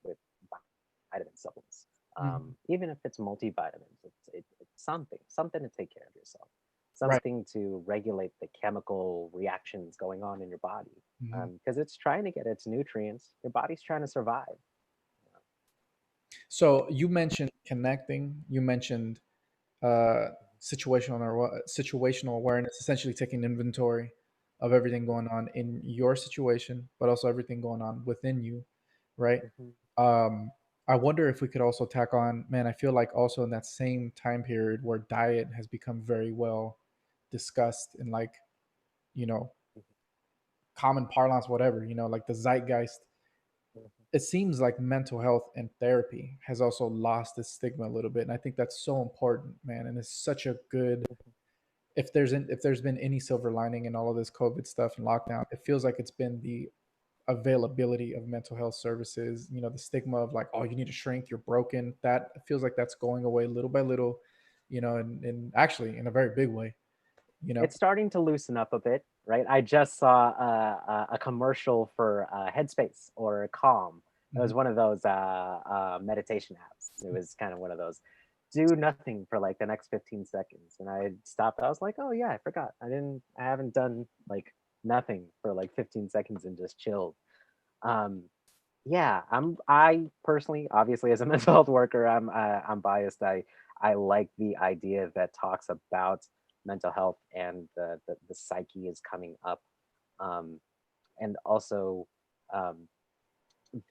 vitamin supplements. mhm. Even if it's multivitamins, it's something to take care of yourself, Right. something to regulate the chemical reactions going on in your body, Mhm. because it's trying to get its nutrients. Your body's trying to survive. So you mentioned connecting. You mentioned uh, situational awareness, essentially taking inventory of everything going on in your situation, but also everything going on within you, right? Mhm, Um, I wonder if we could also tack on, man. I feel like also in that same time period where diet has become very well discussed in like you know mhm, common parlance, whatever, like the zeitgeist. mhm, It seems like mental health and therapy has also lost its stigma a little bit, and I think that's so important, man. And it's such a good, mhm, if there's been any silver lining in all of this COVID stuff and lockdown, it feels like it's been the availability of mental health services. The stigma of like, oh, mhm. you need to shrink, you're broken. That feels like that's going away little by little, and actually in a very big way. You know. It's starting to loosen up a bit, right? I just saw a commercial for Headspace or Calm. It Mhm. was one of those meditation apps. It was kind of one of those do nothing for like the next 15 seconds. And I stopped. I was like, oh yeah, I forgot. I haven't done like nothing for like 15 seconds and just chilled. Um, yeah, I personally, obviously, as a mental health worker, I'm biased. I like the idea that talks about mental health and the psyche is coming up, um, and also um,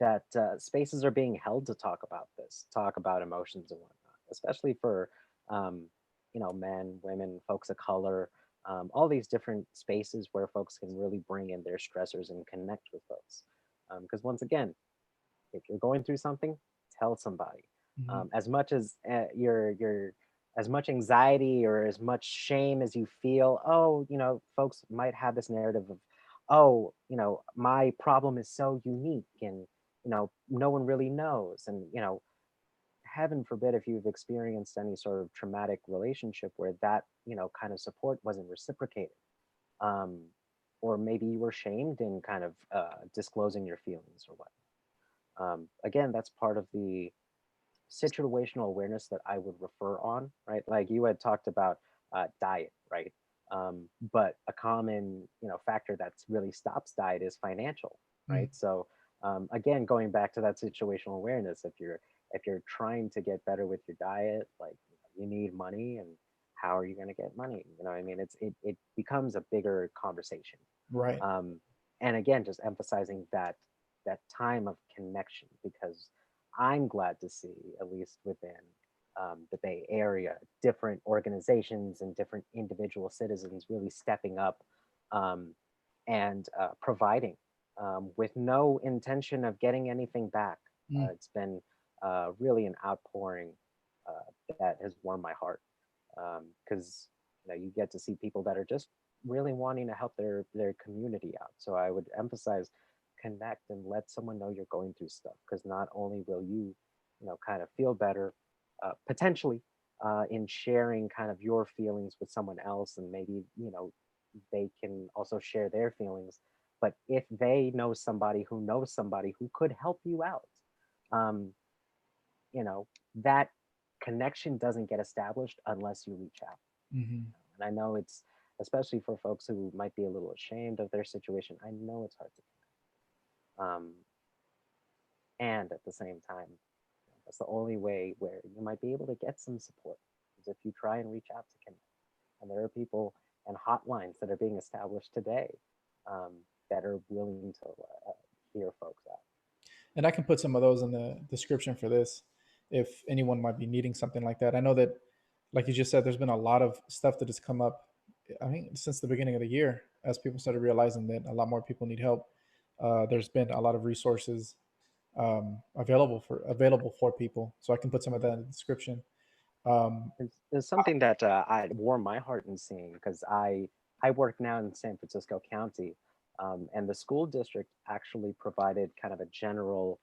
that spaces are being held to talk about this, talk about emotions and whatnot, especially for um, men, women, folks of color, all these different spaces where folks can really bring in their stressors and connect with folks. Because once again, if you're going through something, tell somebody. Mhm. As much as as much anxiety or as much shame as you feel, oh, folks might have this narrative of, oh, my problem is so unique and no one really knows. And heaven forbid if you've experienced any sort of traumatic relationship where that kind of support wasn't reciprocated, um, or maybe you were shamed in kind of disclosing your feelings or what. Again, that's part of the situational awareness that I would refer on, right? Like you had talked about diet, right? But a common, factor that's really stops diet is financial, Mhm. right? So again, going back to that situational awareness, if you're trying to get better with your diet, like you need money, and how are you going to get money? You know, what I mean, it becomes a bigger conversation. Right. um, and again, just emphasizing that time of connection, because I'm glad to see, at least within the Bay Area, different organizations and different individual citizens really stepping up, um, and providing, with no intention of getting anything back. Mm. It's been really an outpouring that has warmed my heart, because you get to see people that are just really wanting to help their community out. So I would emphasize connect and let someone know you're going through stuff, because not only will you kind of feel better, potentially, in sharing kind of your feelings with someone else, and maybe they can also share their feelings. But if they know somebody who could help you out, um, that connection doesn't get established unless you reach out. Mhm. And I know it's, especially for folks who might be a little ashamed of their situation, I know it's hard to um, and at the same time, that's the only way where you might be able to get some support, is if you try and reach out to connect. And there are people and hotlines that are being established today, um, that are willing to hear folks out. And I can put some of those in the description for this if anyone might be needing something like that. I know that like you just said, there's been a lot of stuff that has come up. I think since the beginning of the year, as people started realizing that a lot more people need help. There's been a lot of resources available for people. So I can put some of that in the description. Um, It's something that I warm my heart in seeing because I work now in San Francisco County, and the school district actually provided kind of a general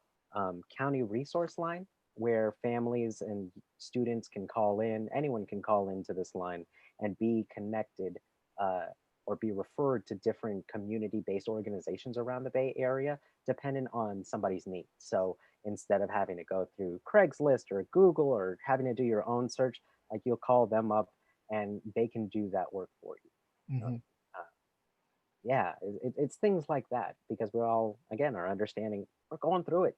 county resource line where families and students can call in. Anyone can call into this line and be connected uh, or be referred to different community-based organizations around the Bay Area, depending on somebody's needs. So instead of having to go through Craigslist or Google or having to do your own search, like you'll call them up and they can do that work for you. You know? mhm. Uh, yeah, it's things like that because we're all, again, our understanding, we're going through it.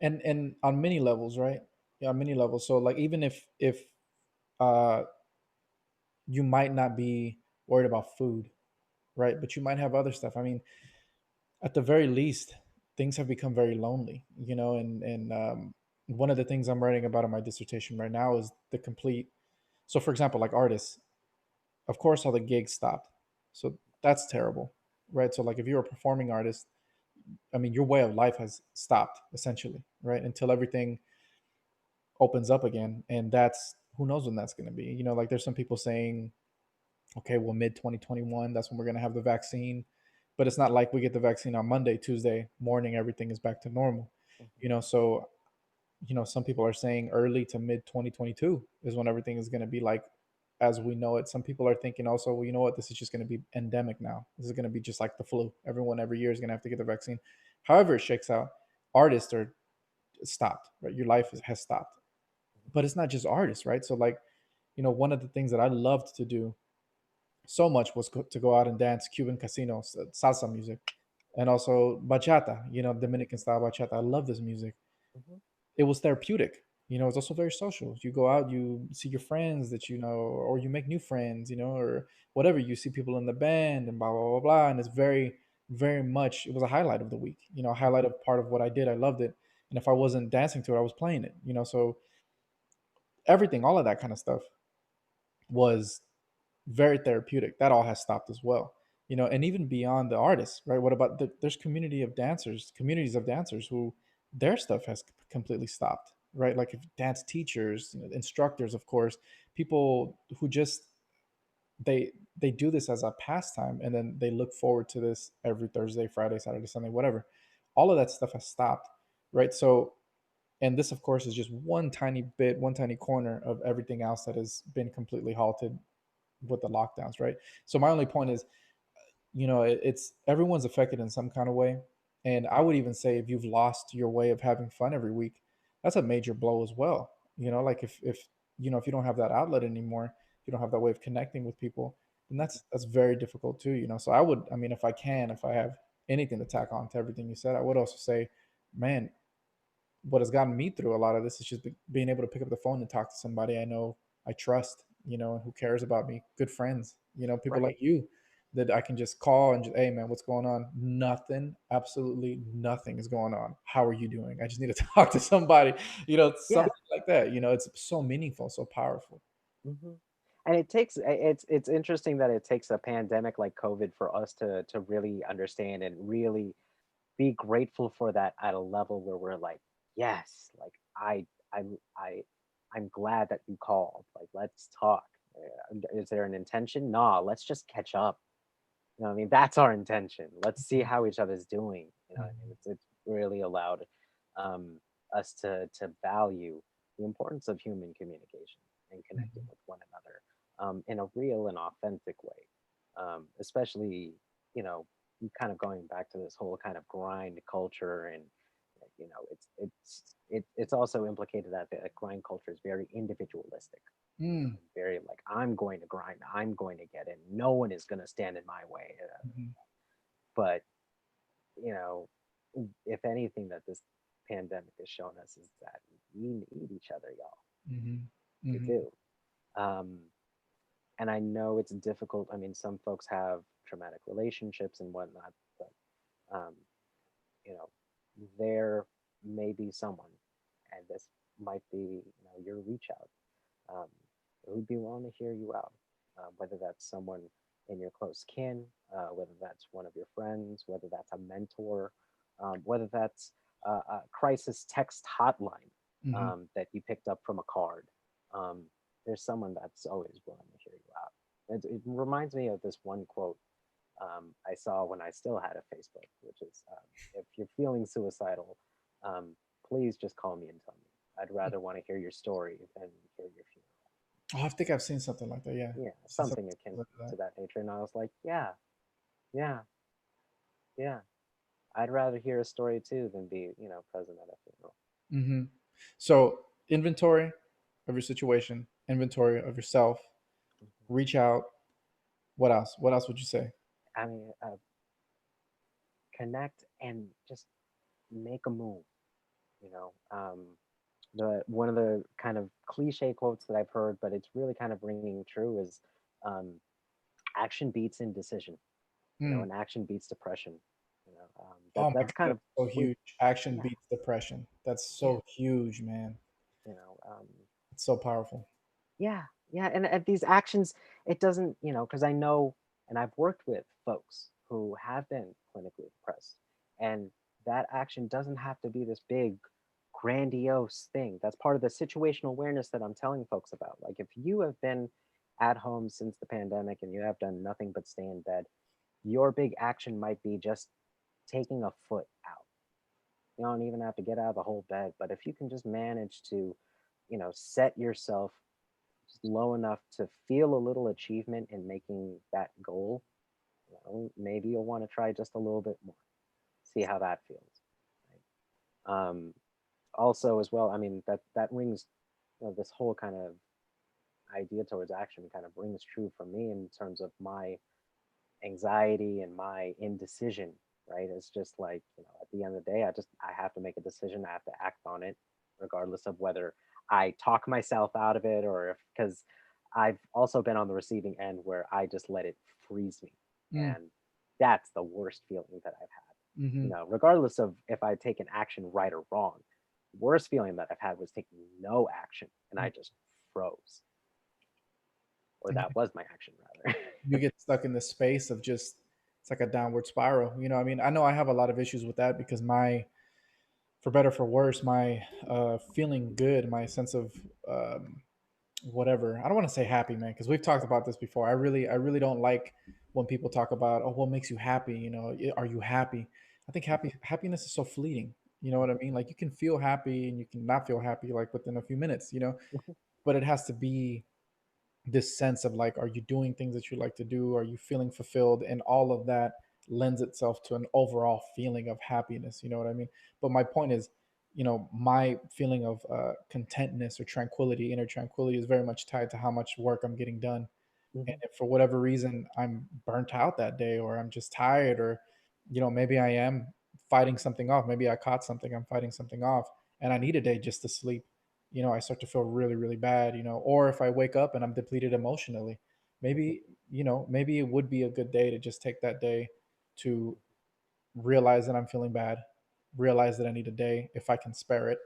And on many levels, right? Yeah, on many levels. So like even if uh, you might not be worried about food, right? But you might have other stuff. I mean, at the very least, things have become very lonely, you know. And one of the things I'm writing about in my dissertation right now is the complete. So, for example, like artists, of course, all the gigs stopped. So that's terrible, right? So, like if you're a performing artist, I mean, your way of life has stopped essentially, right? Until everything opens up again, and that's who knows when that's going to be. You know, like there's some people saying, okay, well, mid 2021, that's when we're going to have the vaccine. But it's not like we get the vaccine on Monday, Tuesday morning, everything is back to normal. Mhm. You know, so, you know, some people are saying early to mid 2022 is when everything is going to be like as we know it. Some people are thinking also, well, you know what, this is just going to be endemic now. This is going to be just like the flu. Everyone every year is going to have to get the vaccine. However, it shakes out, artists are stopped, right? Your life has stopped. But it's not just artists, right? So, like, you know, one of the things that I loved to do so much was to go out and dance Cuban casinos, salsa music, and also bachata, you know, Dominican style bachata. I love this music. Mhm. It was therapeutic. You know, it's also very social. You go out, you see your friends that you know, or you make new friends, you know, or whatever. You see people in the band and blah blah blah blah. And it's very, very much. It was a highlight of the week. You know, a highlight of part of what I did. I loved it. And if I wasn't dancing to it, I was playing it. You know, so everything, all of that kind of stuff was very therapeutic. That all has stopped as well. You know, and even beyond the artists, right? What about there's communities of dancers who their stuff has completely stopped, right? Like if dance teachers, you know, instructors, of course, people who just they do this as a pastime and then they look forward to this every Thursday, Friday, Saturday, Sunday, whatever. All of that stuff has stopped, right? So, and this of course is just one tiny bit, one tiny corner of everything else that has been completely halted with the lockdowns, right? So my only point is, you know, it's everyone's affected in some kind of way, and I would even say if you've lost your way of having fun every week, that's a major blow as well. You know, like if you know if you don't have that outlet anymore, if you don't have that way of connecting with people, then that's very difficult too. You know, so I would, I mean, if I have anything to tack on to everything you said, I would also say, man, what has gotten me through a lot of this is just being able to pick up the phone and talk to somebody I know, I trust, you know, and who cares about me. Good friends, you know, people Right. like you that I can just call and just, hey man, what's going on? Nothing, absolutely nothing is going on. How are you doing? I just need to talk to somebody, you know, Yeah. something like that. You know, it's so meaningful, so powerful. Hmm. And it takes it's interesting that it takes a pandemic like COVID for us to really understand and really be grateful for that at a level where we're like, yes, like I I'm glad that you called. Like, let's talk. Is there an intention? Nah, let's just catch up. You know what I mean? That's our intention. Let's see how each other's doing. You know what I mean? Mhm, It's really allowed um, us to value the importance of human communication and connecting mhm, with one another in a real and authentic way. Especially, you know, kind of going back to this whole kind of grind culture and you know it's also implicated that the grind culture is very individualistic, you know, mm, and very like I'm going to grind, I'm going to get in, no one is going to stand in my way. mhm, But you know, if anything that this pandemic has shown us is that we need each other, y'all. mhm, We mhm, do. um and I know it's difficult. I mean, some folks have traumatic relationships and whatnot, but um you know, there may be someone, and this might be, you know, your reach out. um, who'd be willing to hear you out, whether that's someone in your close kin, whether that's one of your friends, whether that's a mentor, whether that's a crisis text hotline Hmm. that you picked up from a card. Um, there's someone that's always willing to hear you out. It reminds me of this one quote I saw when I still had a Facebook, which is if you're feeling suicidal, um, please just call me and tell me. I'd rather want to hear your story than hear your funeral. Oh, I think I've seen something like that. Yeah, Yeah, I've seen something something akin similar to that. to that nature. And I was like, yeah, yeah, yeah. I'd rather hear a story too than be, present at a funeral. Hmm. So inventory of your situation, inventory of yourself. Mhm. Reach out. What else? What else would you say? I mean, connect and just make a move. You know, the one of the kind of cliche quotes that I've heard, but it's really kind of ringing true is um, action beats indecision. Mm. And action beats depression. Oh my That's God, kind that's of so we, huge. Action yeah, beats depression. That's yeah, so huge, man. you know, um, It's so powerful. yeah, yeah. And these actions, it doesn't, because I know, and I've worked with folks who have been clinically depressed, and that action doesn't have to be this big, grandiose thing. That's part of the situational awareness that I'm telling folks about. Like, if you have been at home since the pandemic and you have done nothing but stay in bed, your big action might be just taking a foot out. You don't even have to get out of the whole bed, but if you can just manage to, set yourself just low enough to feel a little achievement in making that goal, maybe you'll want to try just a little bit more, see how that feels. Right? Also, as well, I mean that rings, this whole kind of idea towards action kind of rings true for me in terms of my anxiety and my indecision. Right? It's just like, at the end of the day, I have to make a decision. I have to act on it, regardless of whether I talk myself out of it or if because I've also been on the receiving end where I just let it freeze me, Mm. and that's the worst feeling that I've had. Hmm. Regardless of if I take an action right or wrong, the worst feeling that I've had was taking no action and I just froze, or And that was my action rather. you get stuck in this space of just, it's like a downward spiral. I mean, I know I have a lot of issues with that because for better for worse, my feeling good, my sense of um, whatever. I don't want to say happy, man, because we've talked about this before. I really don't like when people talk about, oh, what makes you happy? Are you happy? I think happiness is so fleeting. You know what I mean? Like you can feel happy and you can not feel happy like within a few minutes. But it has to be this sense of like, are you doing things that you like to do? Are you feeling fulfilled? And all of that lends itself to an overall feeling of happiness. You know what I mean? But my point is, my feeling of contentness or tranquility, inner tranquility, is very much tied to how much work I'm getting done. And Mhm, if for whatever reason I'm burnt out that day, or I'm just tired, or maybe I am fighting something off, maybe I caught something, I'm fighting something off, and I need a day just to sleep, I start to feel really, really bad. Or if I wake up and I'm depleted emotionally, mhm, maybe it would be a good day to just take that day to realize that I'm feeling bad, realize that I need a day if I can spare it.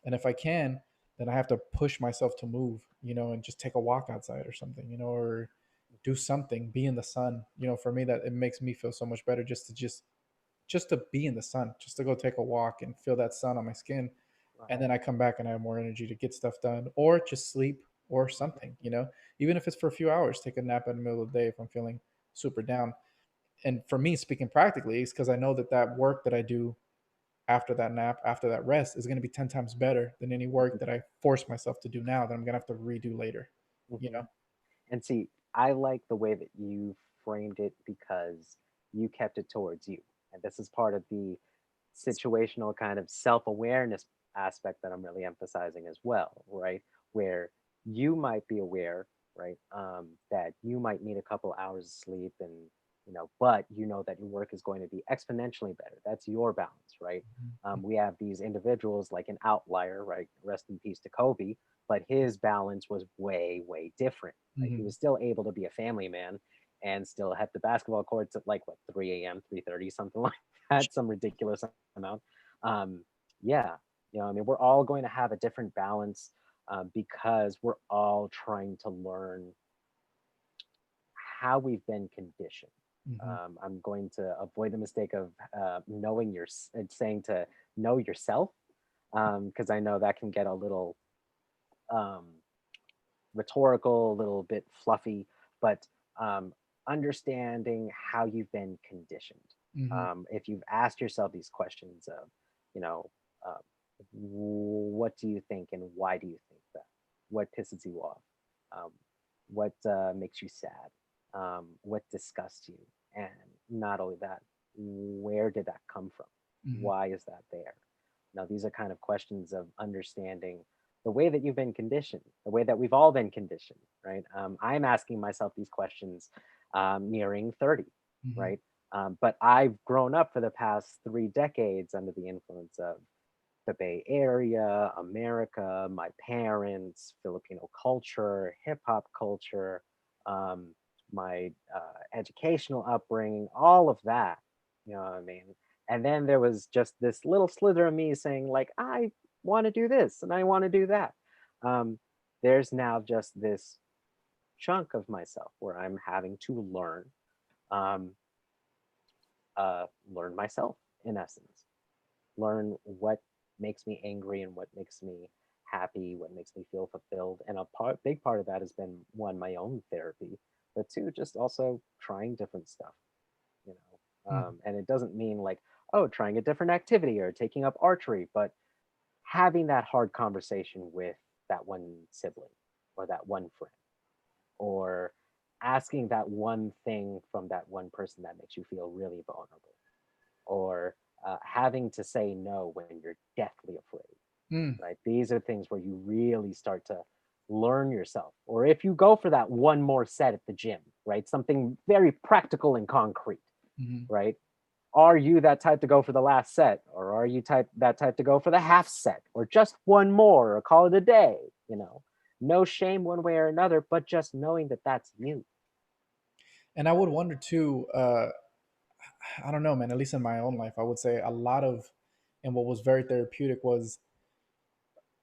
And if I can, then I have to push myself to move, and just take a walk outside or something, or do something, be in the sun. For me, that it makes me feel so much better just to be in the sun, just to go take a walk and feel that sun on my skin. And right. then I come back and I have more energy to get stuff done or just sleep or Mhm, something, even if it's for a few hours, take a nap in the middle of the day if I'm feeling super down. And for me, speaking practically, it's because I know that that work that I do after that nap, after that rest, is going to be 10 times better than any work mhm, that I force myself to do now that I'm going to have to redo later, you mhm. know? And see, I like the way that you framed it because you kept it towards you. And this is part of the situational kind of self awareness aspect that I'm really emphasizing as well, right? Where you might be aware, right, that you might need a couple hours of sleep and, but you know that your work is going to be exponentially better. That's your balance, right? We have these individuals like an outlier, right? Rest in peace to Kobe, but his balance was way, way different. Right? He Mhm. was still able to be a family man and still hit the basketball courts at like what 3 a.m., 3:30, something like that, some ridiculous amount. Um, yeah, I mean, we're all going to have a different balance because we're all trying to learn how we've been conditioned. Mhm. I'm going to avoid the mistake of knowing your saying to know yourself, because I know that can get a little um, rhetorical, a little bit fluffy, but um, understanding how you've been conditioned. Mhm. If you've asked yourself these questions of, you know, uh, what do you think and why do you think that? What pisses you off? Um, what makes you sad? What disgusts you? And not only that, where did that come from? Mhm. Why is that there? Now, these are kind of questions of understanding the way that you've been conditioned, the way that we've all been conditioned, right? I'm asking myself these questions nearing 30, Mhm. right? But I've grown up for the past 3 decades under the influence of the Bay Area, America, my parents, Filipino culture, hip hop culture, um, my educational upbringing, all of that. You know what I mean? And then there was just this little slither of me saying, like, I want to do this and I want to do that. Um, there's now just this chunk of myself where I'm having to um, learn myself in essence, learn what makes me angry and what makes me happy, what makes me feel fulfilled. And big part of that has been one, my own therapy, but two, just also trying different stuff, you know. Mhm. And it doesn't mean like, oh, trying a different activity or taking up archery, but having that hard conversation with that one sibling or that one friend, or asking that one thing from that one person that makes you feel really vulnerable, or having to say no when you're deathly afraid, Mm. right? These are things where you really start to learn yourself. Or if you go for that one more set at the gym, right? Something very practical and concrete, Mhm. right? Are you that type to go for the last set, or are you that type to go for the half set, or just one more, or call it a day? You know, no shame one way or another, but just knowing that that's you. And I would wonder too, I don't know, man, at least in my own life, I would say a lot of, and what was very therapeutic was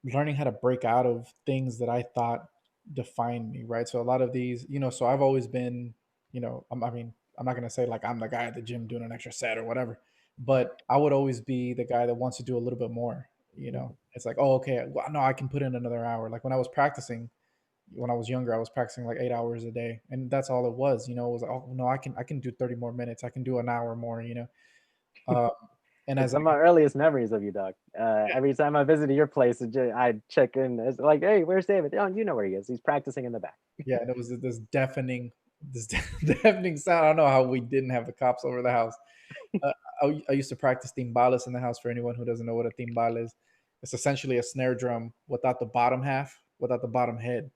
learning how to break out of things that I thought defined me, right? So a lot of these, so I've always been, I mean, I'm not gonna say like I'm the guy at the gym doing an extra set or whatever, but I would always be the guy that wants to do a little bit more. Mhm. It's like, oh, okay, well, no, I can put in another hour. Like when I was practicing, when I was younger, I was practicing like 8 hours a day, and that's all it was. It was like, oh no, I can do 30 more minutes. I can do an hour more. Um, and It's as I some of my earliest memories of you, Doc. Every time I visited your place, I check in. It's like, hey, where's David? Oh, you know where he is. He's practicing in the back. Yeah, and it was this this deafening sound. I don't know how we didn't have the cops over the house. Uh, I used to practice timbales in the house. For anyone who doesn't know what a timbal is, it's essentially a snare drum without the bottom half, without the bottom head.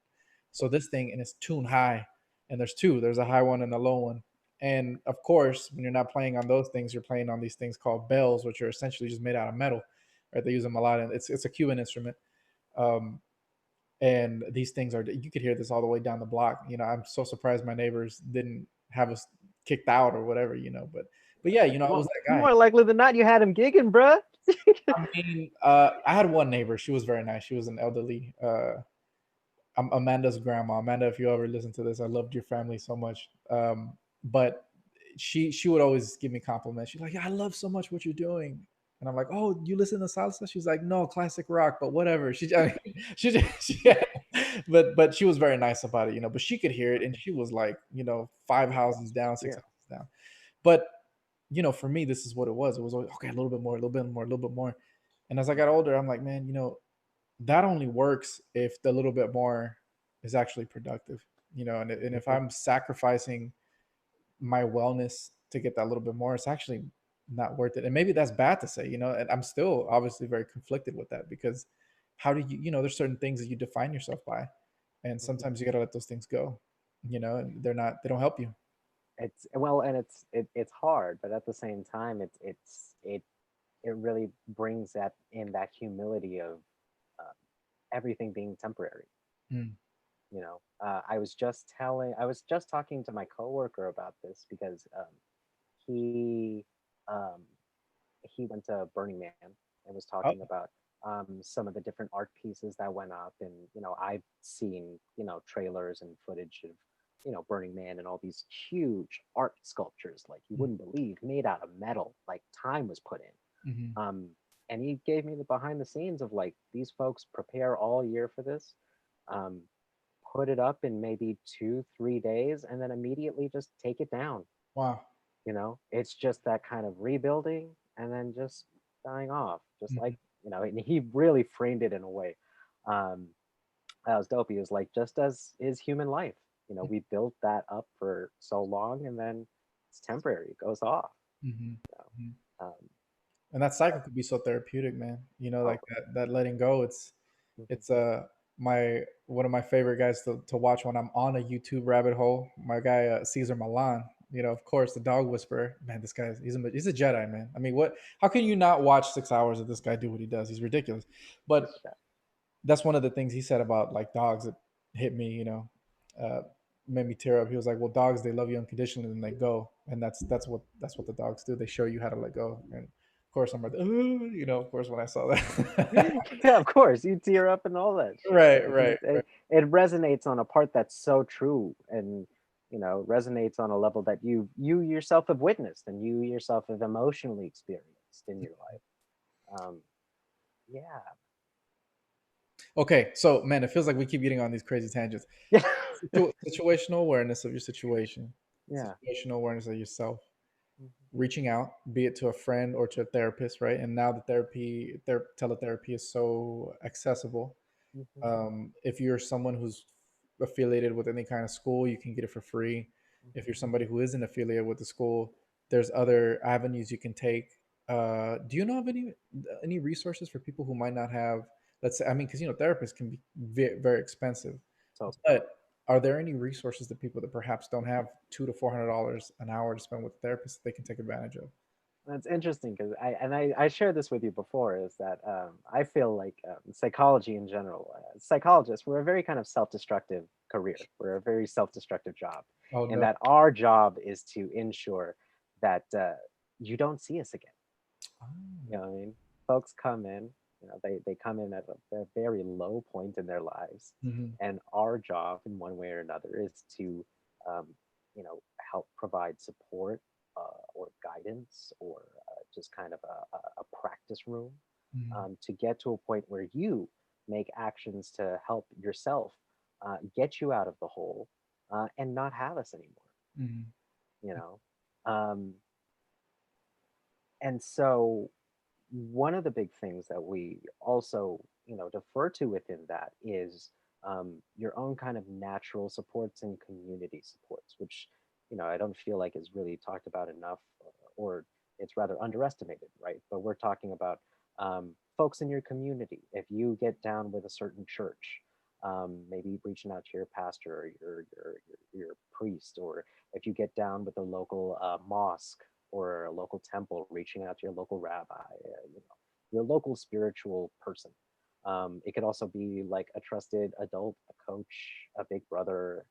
So this thing, and it's tuned high, and there's two. There's a high one and a low one. And of course, when you're not playing on those things, you're playing on these things called bells, which are essentially just made out of metal. Right? They use them a lot, and it's a Cuban instrument. Um, and these things are, you could hear this all the way down the block. I'm so surprised my neighbors didn't have us kicked out or whatever. But yeah, I was More, that guy. more likely than not, you had him gigging, bruh. I mean, I had one neighbor. She was very nice. She was an elderly, Amanda's grandma. Amanda, if you ever listen to this, I loved your family so much. But she would always give me compliments. She's like, "Yeah, I love so much what you're doing." And I'm like, "Oh, you listen to salsa?" She's like, "No, classic rock, but whatever." I mean, but she was very nice about it. But she could hear it, and she was like, five houses down, six Yeah. houses down. But for me, this is what it was. It was always, okay, a little bit more, a little bit more, a little bit more. And as I got older, I'm like, man, that only works if the little bit more is actually productive. And if Mhm. I'm sacrificing my wellness to get that little bit more, it's actually not worth it. And maybe that's bad to say, and I'm still obviously very conflicted with that, because how do there's certain things that you define yourself by, and Mhm. sometimes you got to let those things go, and they don't help you. It's well, and it's hard, but at the same time, it really brings that in that humility of uh, everything being temporary. Mm. I was just talking to my coworker about this because he um, he went to Burning Man and was Oh, talking about some of the different art pieces that went up. And I've seen trailers and footage of Burning Man and all these huge art sculptures like you wouldn't believe, made out of metal, like time was put Mm-hmm. in. And he gave me the behind the scenes of like these folks prepare all year for this, um, put it up in maybe 2 3 days, and then immediately just take it down. Wow. It's just that kind of rebuilding and then just dying off, just like Mm-hmm. and he really framed it in a way um that was dope. He was like, just as is human life, we built that up for so long, and then it's temporary, it goes off. Mm-hmm. um And that cycle could be so therapeutic, man. oh Like that letting go. mhm. It's my one of my favorite guys to watch when I'm on a YouTube rabbit hole. My guy Caesar Milan. Of course, the dog whisperer. Man, this guy he's a Jedi, man. I mean, what? How can you not watch 6 hours of this guy do what he does? He's ridiculous. But It's that. that's one of the things he said about like dogs that hit me. Uh, made me tear up. He was like, "Well, dogs they love you unconditionally and they go, and that's what the dogs do. They show you how to let go." And of course, I'm like, "Ooh," of course, when I saw that. Yeah, of course you tear up and all that shit. Right, Like right, right. it resonates on a part that's so true, and resonates on a level that you yourself have witnessed and you yourself have emotionally experienced in your life. Yeah. Okay, so man, it feels like we keep getting on these crazy tangents. Yeah. Situational awareness of your situation, Yeah. situational awareness of yourself, Mhm. reaching out, be it to a friend or to a therapist, right? And now the teletherapy is so accessible. Mhm. If you're someone who's affiliated with any kind of school, you can get it for free. If you're Mhm. somebody who isn't affiliated with the school, there's other avenues you can take. Do you know of any resources for people who might not have? Let's say, I mean, because therapists can be very, very expensive, So but are there any resources that people that perhaps don't have $200 to $400 an hour to spend with a therapist that they can take advantage of? that's interesting because I shared this with you before, is that I feel like psychology in general, psychologists, we're a very kind of self-destructive career. We're a very self-destructive job, Oh and no. that our job is to ensure that you don't see us again. You know what I mean? Folks come in, they come in at a very low point in their lives, Mm-hmm. and our job, in one way or another, is to, um, help provide support or guidance or just kind of a practice room Mm-hmm. to get to a point where you make actions to help yourself get you out of the hole and not have us anymore. Mm-hmm. You know. Um, and so one of the big things that we also defer to within that is your own kind of natural supports and community supports, which I don't feel like is really talked about enough, or it's rather underestimated, right? But we're talking about folks in your community. If you get down with a certain church, maybe reaching out to your pastor or your priest, or if you get down with a local mosque or a local temple, reaching out to your local rabbi, your local spiritual person. It could also be like a trusted adult, a coach, a big brother,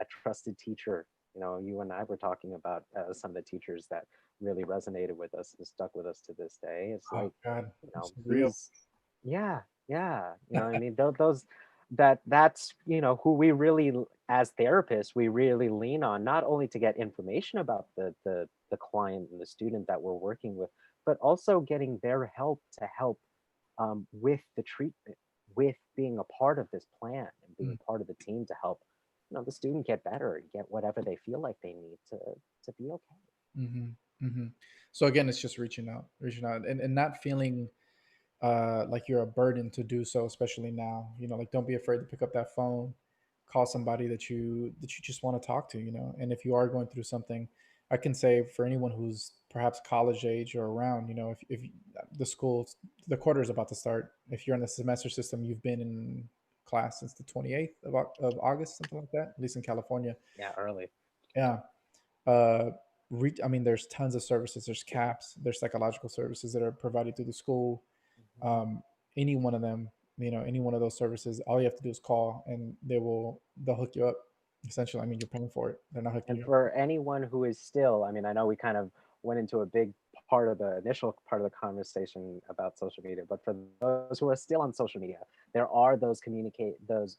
a trusted teacher. You and I were talking about some of the teachers that really resonated with us and stuck with us to this day. It's Oh like, God, it's real. these, yeah, yeah. I mean, those that's who we really, as therapists, we really lean on, not only to get information about the client and the student that we're working with, but also getting their help to help with the treatment, with being a part of this plan and being part of the team to help the student get better and get whatever they feel like they need to be okay. Mm-hmm. Mm-hmm. So again, it's just reaching out, and not feeling like you're a burden to do so, especially now. Like don't be afraid to pick up that phone, call somebody that you just want to talk to. And if you are going through something, I can say for anyone who's perhaps college age or around, if the schools, the quarter is about to start. If you're in the semester system, you've been in class since the 28th of August, something like that, at least in California. Yeah, early. Yeah. I mean, there's tons of services. There's CAPS, there's psychological services that are provided through the school. Mhm. um, any one of them, any one of those services, all you have to do is call and they'll hook you up. Essentially, I mean, you're paying for it. They're not hooking And you for up. anyone who is still, I mean, I know we kind of went into a big part of the initial part of the conversation about social media. But for those who are still on social media, there are those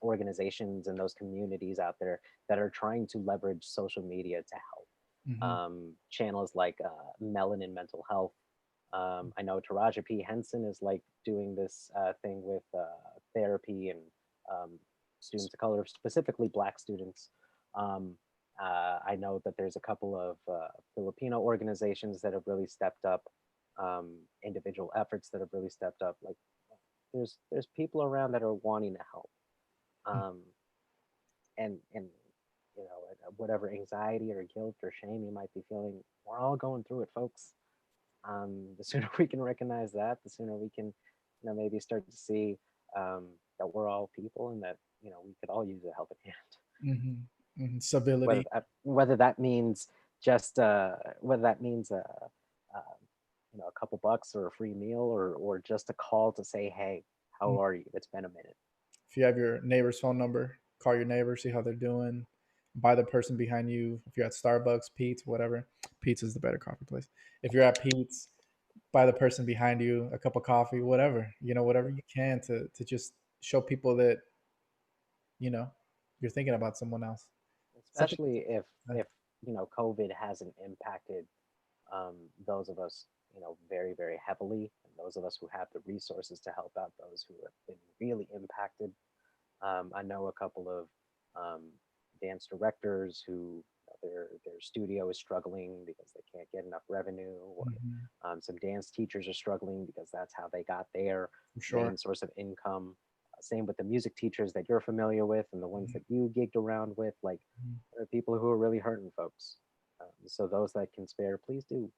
organizations and those communities out there that are trying to leverage social media to help. Mhm. Channels like Melanin Mental Health. I know Taraji P. Henson is like doing this thing with therapy and um, students of color, specifically Black students. Um, I know that there's a couple of Filipino organizations that have really stepped up, individual efforts that have really stepped up. Like there's people around that are wanting to help, um, and whatever anxiety or guilt or shame you might be feeling, we're all going through it, folks. The sooner we can recognize that, the sooner we can, maybe start to see that we're all people and that we could all use a helping hand. Mhm. Mhm. Whether Stability. that means just whether that means a couple bucks or a free meal or just a call to say, hey, Mm. how are you? It's been a minute. If you have your neighbor's phone number, call your neighbor, see how they're doing. Buy the person behind you. If you're at Starbucks, Pete's, whatever, Pete's is the better coffee place. If you're at Pete's, buy the person behind you a cup of coffee, whatever, whatever you can to just show people that, you know, you're thinking about someone else. Something. Especially if COVID hasn't impacted those of us, very, very heavily, and those of us who have the resources to help out those who have been really impacted. I know a couple of um, dance directors who their studio is struggling because they can't get enough revenue, or Mhm. some dance teachers are struggling because that's how they got their For sure. main source of income. Same with the music teachers that you're familiar with and the ones Mhm. that you gigged around with. Like, Mhm. there are people who are really hurting folks. So those that can spare, please do.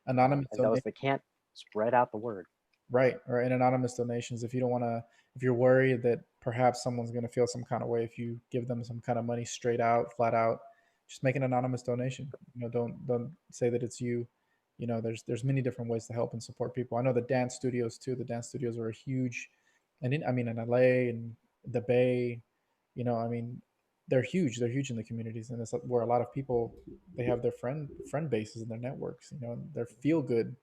Anonymous And those donation. that can't, spread out the word. Right, right. And anonymous donations. If you don't want to, if you're worried that perhaps someone's going to feel some kind of way if you give them some kind of money straight out, flat out, just make an anonymous donation. Don't say that it's you. There's many different ways to help and support people. I know the dance studios too. The dance studios are a huge, and I mean in LA and the Bay, I mean they're huge. They're huge in the communities, and it's where a lot of people they have their friend bases and their networks. Their feel good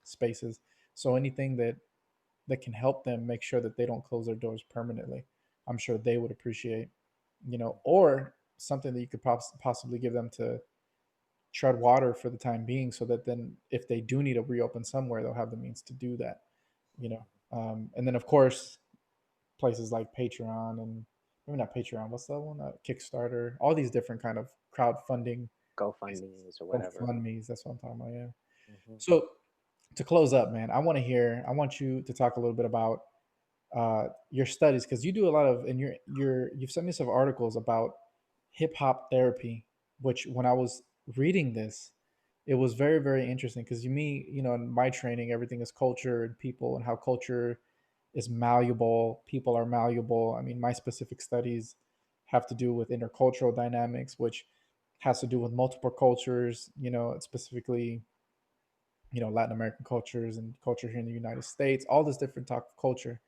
spaces. So anything that can help them make sure that they don't close their doors permanently, I'm sure they would appreciate. Or something that you could possibly give them to tread water for the time being, so that then if they do need to reopen somewhere, they'll have the means to do that. You know, and then of course places like Patreon and maybe not Patreon. What's that one? Kickstarter. All these different kind of crowdfunding places, GoFundMe's or whatever. GoFundMe's. That's what I'm talking about. Yeah. Hmm. So to close up, man, I want you to talk a little bit about your studies, because you do a lot of, and you've sent me some articles about hip hop therapy, which when I was reading this, it was very, very interesting because in my training, everything is culture and people and how culture is malleable. People are malleable. I mean, my specific studies have to do with intercultural dynamics, which has to do with multiple cultures, specifically Latin American cultures and culture here in the United States, all this different type of culture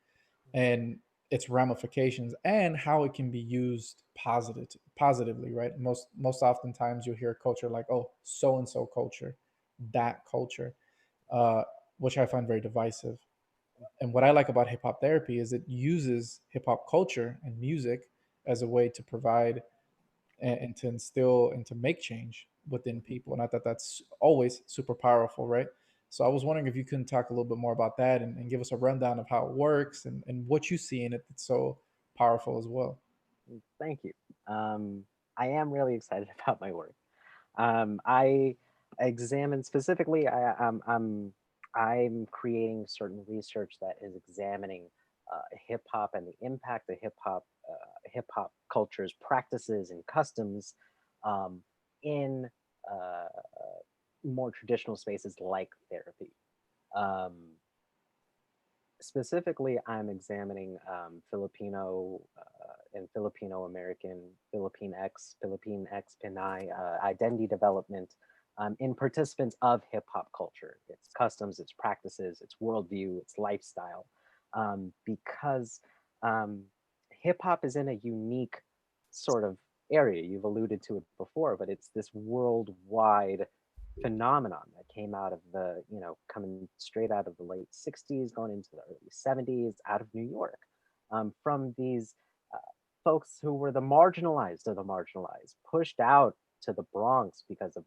and its ramifications and how it can be used positively, right? Most oftentimes you'll hear culture like, oh, so and so culture, that culture, uh, which I find very divisive. And what I like about hip hop therapy is it uses hip hop culture and music as a way to provide and to instill and to make change within people. And I thought that's always super powerful, right? So I was wondering if you can talk a little bit more about that and give us a rundown of how it works and what you see in it that's so powerful as well. Thank you. I am really excited about my work. I examine specifically. I'm creating certain research that is examining hip hop and the impact of hip hop cultures, practices, and customs um, in uh, more traditional spaces like therapy. Um, Specifically, I'm examining Filipino and Filipino American, Philippine X, Pinay identity development in participants of hip hop culture, its customs, its practices, its worldview, its lifestyle. Because um, hip hop is in a unique sort of area. You've alluded to it before, but it's this worldwide. phenomenon that came out of the, coming straight out of the late 60s, going into the early 70s, out of New York, from these uh, folks who were the marginalized of the marginalized, pushed out to the Bronx because of,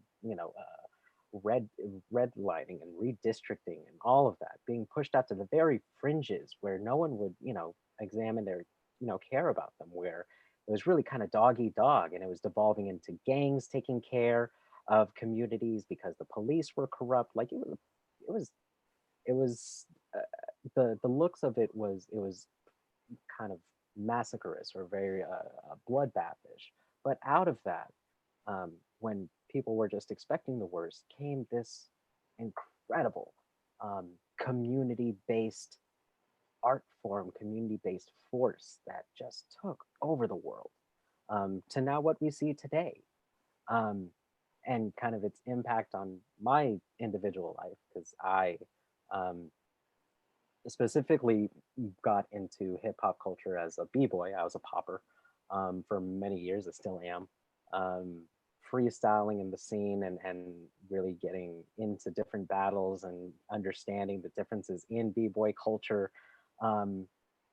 red redlining and redistricting and all of that, being pushed out to the very fringes where no one would, examine their, care about them, where it was really kind of dog eat dog, and it was devolving into gangs taking care of communities because the police were corrupt. Like it was, it was the looks of it was kind of massacrous or very bloodbathish. But out of that, when people were just expecting the worst, came this incredible community based art form, community based force that just took over the world, to now what we see today. Um, and kind of its impact on my individual life, because I um, specifically got into hip hop culture as a b-boy. I was a popper for many years. I still am. Um, Freestyling in the scene, and really getting into different battles and understanding the differences in b-boy culture, um,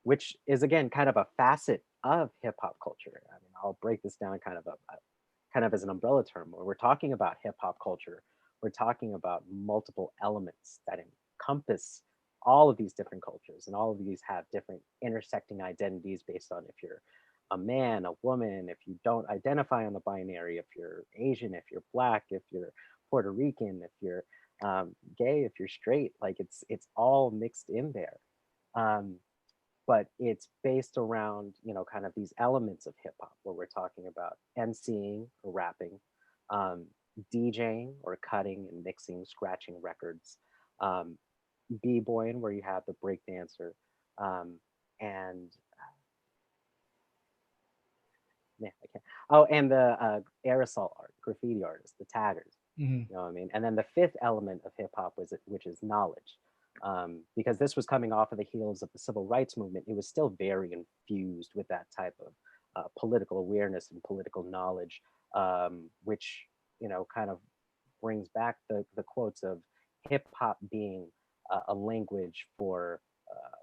which is again kind of a facet of hip hop culture. I mean, I'll break this down kind of as an umbrella term. When we're talking about hip hop culture, we're talking about multiple elements that encompass all of these different cultures, and all of these have different intersecting identities based on if you're a man, a woman, if you don't identify on the binary, if you're Asian, if you're black, if you're Puerto Rican, if you're gay, if you're straight. Like it's all mixed in there. Um, but it's based around, kind of these elements of hip hop, where we're talking about MCing or rapping, um, DJing or cutting and mixing, scratching records, um, b-boying, where you have the break dancer, and man, I can't. Oh, and the aerosol art, graffiti artists, the taggers. Mhm. You know what I mean? And then the fifth element of hip hop which is knowledge. Because this was coming off of the heels of the civil rights movement, it was still very infused with that type of political awareness and political knowledge, which, kind of brings back the quotes of hip hop being a language for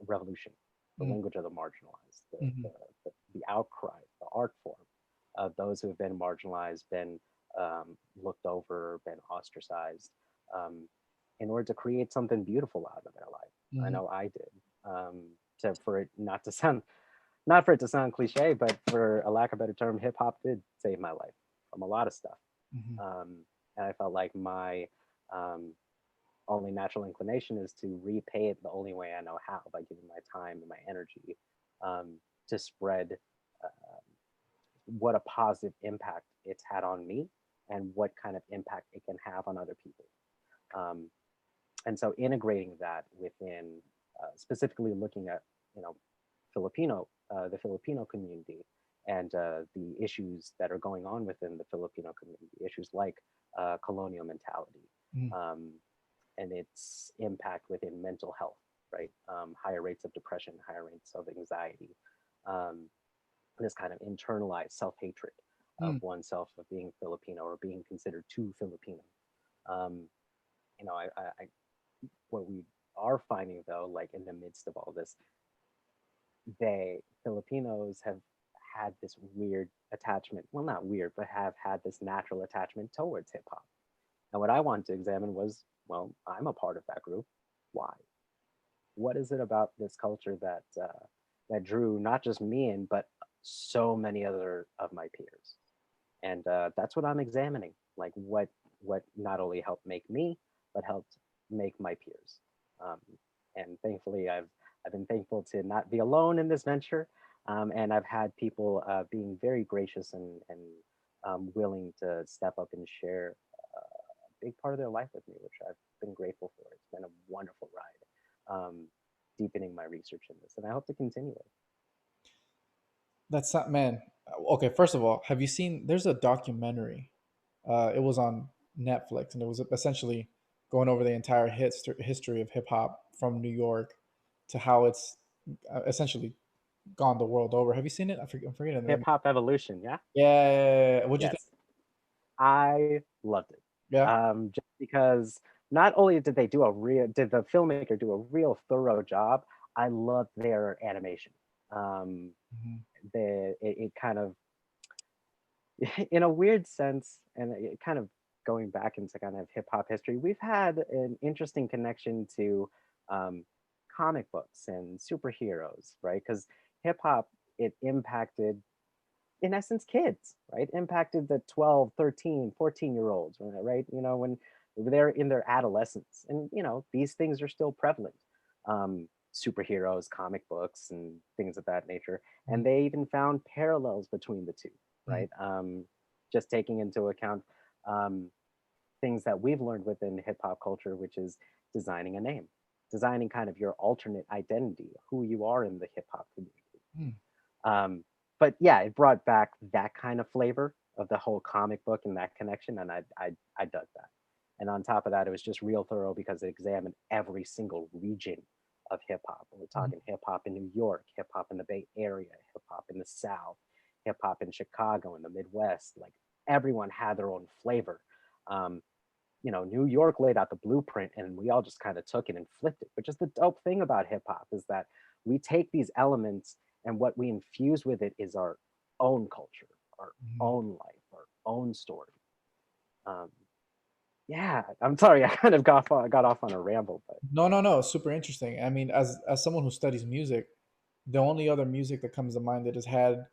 revolution, the Mm, language of the marginalized, mhm, the outcry, the art form of those who have been marginalized, been looked over, been ostracized, um, in order to create something beautiful out of their life. I mhm, know I did. For it not to sound, not for it to sound cliche, but for a lack of a better term, hip hop did save my life from a lot of stuff. mhm, Um, and I felt like my um, only natural inclination is to repay it the only way I know how, by giving my time and my energy um, to spread what a positive impact it's had on me, and what kind of impact it can have on other people. Um, and so integrating that within, specifically looking at, you know, the Filipino community, and the issues that are going on within the Filipino community, issues like colonial mentality, mhm, um, and its impact within mental health, right? Higher rates of depression, higher rates of anxiety, um, this kind of internalized self hatred of mm. oneself, of being Filipino or being considered too Filipino. Um, I what we are finding though, like in the midst of all this, they Filipinos have had this weird attachment. Well, not weird, but have had this natural attachment towards hip hop. And what I wanted to examine was, well, I'm a part of that group. Why? What is it about this culture that drew not just me in, but so many other of my peers? And that's what I'm examining. Like what not only helped make me, but helped make my peers. Um, and thankfully, I've been thankful to not be alone in this venture. And I've had people being very gracious and willing to step up and share a big part of their life with me, which I've been grateful for. It's been a wonderful ride, deepening my research in this, and I hope to continue it. That's not, man. Okay, first of all, have you seen? There's a documentary. It was on Netflix, and it was essentially going over the entire history of hip hop from New York to how it's essentially gone the world over. Have you seen it? I'm forgetting the Hip name. hop evolution, yeah. Yeah, yeah, yeah, yeah. What'd you think? Yes, I loved it. Yeah. Just because not only did the filmmaker do a real thorough job, I loved their animation. Um, Mhm. it kind of, in a weird sense, and it kind of going back into kind of hip hop history, we've had an interesting connection to um, comic books and superheroes, right? Because hip hop, it impacted, in essence, kids, right? Impacted the 12, 13, 14-year olds, right? When they're in their adolescence. And, these things are still prevalent. Superheroes, comic books, and things of that nature. Mhm. And they even found parallels between the two, Mhm. right? Just taking into account um, things that we've learned within hip hop culture, which is designing a name, designing kind of your alternate identity, who you are in the hip hop community. Mm. Um, but yeah, it brought back that kind of flavor of the whole comic book and that connection, and I dug that. And on top of that, it was just real thorough because it examined every single region of hip hop. We're Mhm. talking hip hop in New York, hip hop in the Bay Area, hip hop in the South, hip hop in Chicago, in the Midwest. Like everyone had their own flavor. Um, New York laid out the blueprint and we all just kind of took it and flipped it, which is the dope thing about hip hop is that we take these elements and what we infuse with it is our own culture, our Mhm. own life, our own story. Um, yeah, I'm sorry, I kind of got off on a ramble, but No, no, no. Super interesting. I mean, as someone who studies music, the only other music that comes to mind that has had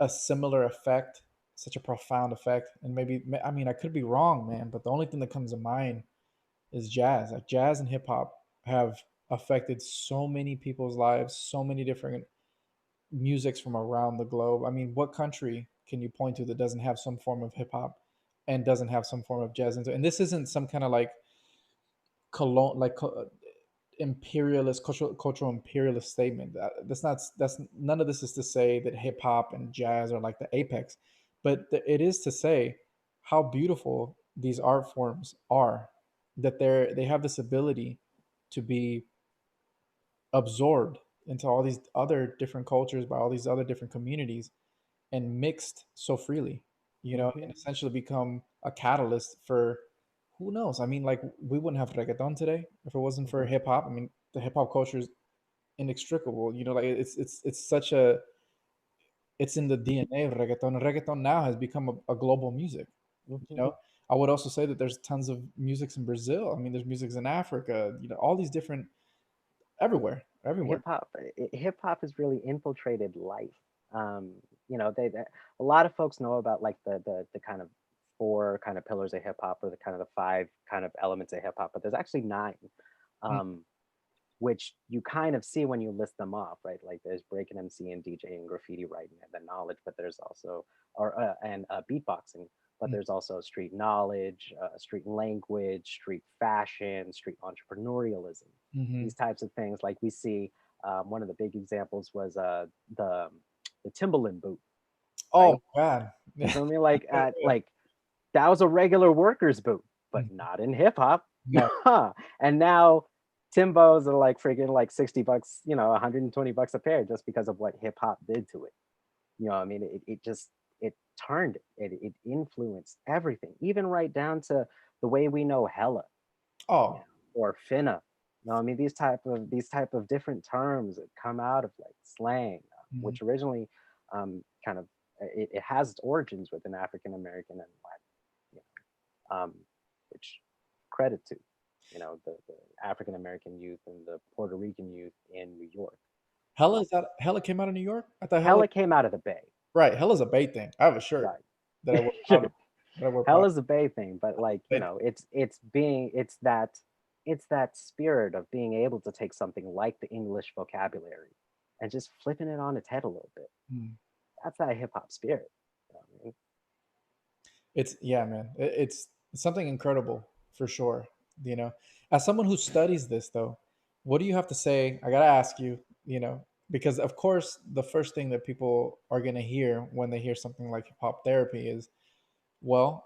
a similar effect, such a profound effect, and maybe I mean I could be wrong, man, but the only thing that comes to mind is jazz. Like jazz and hip hop have affected so many people's lives, so many different musics from around the globe. I mean, what country can you point to that doesn't have some form of hip hop and doesn't have some form of jazz? And this isn't some kind of like colon like imperialist cultural imperialist statement. That's not that's none of this is to say that hip hop and jazz are like the apex, but it is to say how beautiful these art forms are. That they have this ability to be absorbed into all these other different cultures by all these other different communities and mixed so freely, and mhm, essentially become a catalyst for who knows. I mean, like we wouldn't have reggaeton today if it wasn't for mhm. hip hop. I mean, the hip hop culture is inextricable. Like it's such a it's in the DNA of reggaeton. Reggaeton now has become a global music. You Mhm. know, I would also say that there's tons of musics in Brazil. I mean, there's musics in Africa. All these different everywhere, everywhere. Hip hop has really infiltrated life. Um, they a lot of folks know about like the kind of four kind of pillars of hip hop or the kind of the five kind of elements of hip hop, but there's actually nine, Mm, um, which you kind of see when you list them off, right? Like there's breaking MC and DJing, graffiti writing, and the knowledge, but there's also or and beatboxing, but mm, there's also street knowledge, street language, street fashion, street entrepreneurialism, mhm. these types of things. Like we see, one of the big examples was the the Timberland boot, Oh right? God. You Yeah. feel me? Like that was a regular worker's boot, but Mm, not in hip hop. no. And now Timbos are like freaking like 60 bucks, 120 bucks a pair just because of what hip hop did to it. I mean, it just it turned it influenced everything, even right down to the way we know hella, Oh. or finna. I mean, these type of different terms that come out of like slang, Mhm. which originally kind of it has its origins with an African American and Latin, which credit to, the African American youth and the Puerto Rican youth in New York. Hella is that Hella came out of New York? I thought Hella. Hella came out of the Bay, Right, Hella's a Bay thing. I have a shirt right? that I wear proud that I wear proud. Hella's a Bay thing, but like it's that spirit of being able to take something like the English vocabulary and just flipping it on its head a little bit. Mm. That's that hip hop spirit. What I mean? It's yeah, man. It's something incredible for sure. You know, as someone who studies this, though, what do you have to say? I gotta ask you. Because of course, the first thing that people are gonna hear when they hear something like hip hop therapy is, well,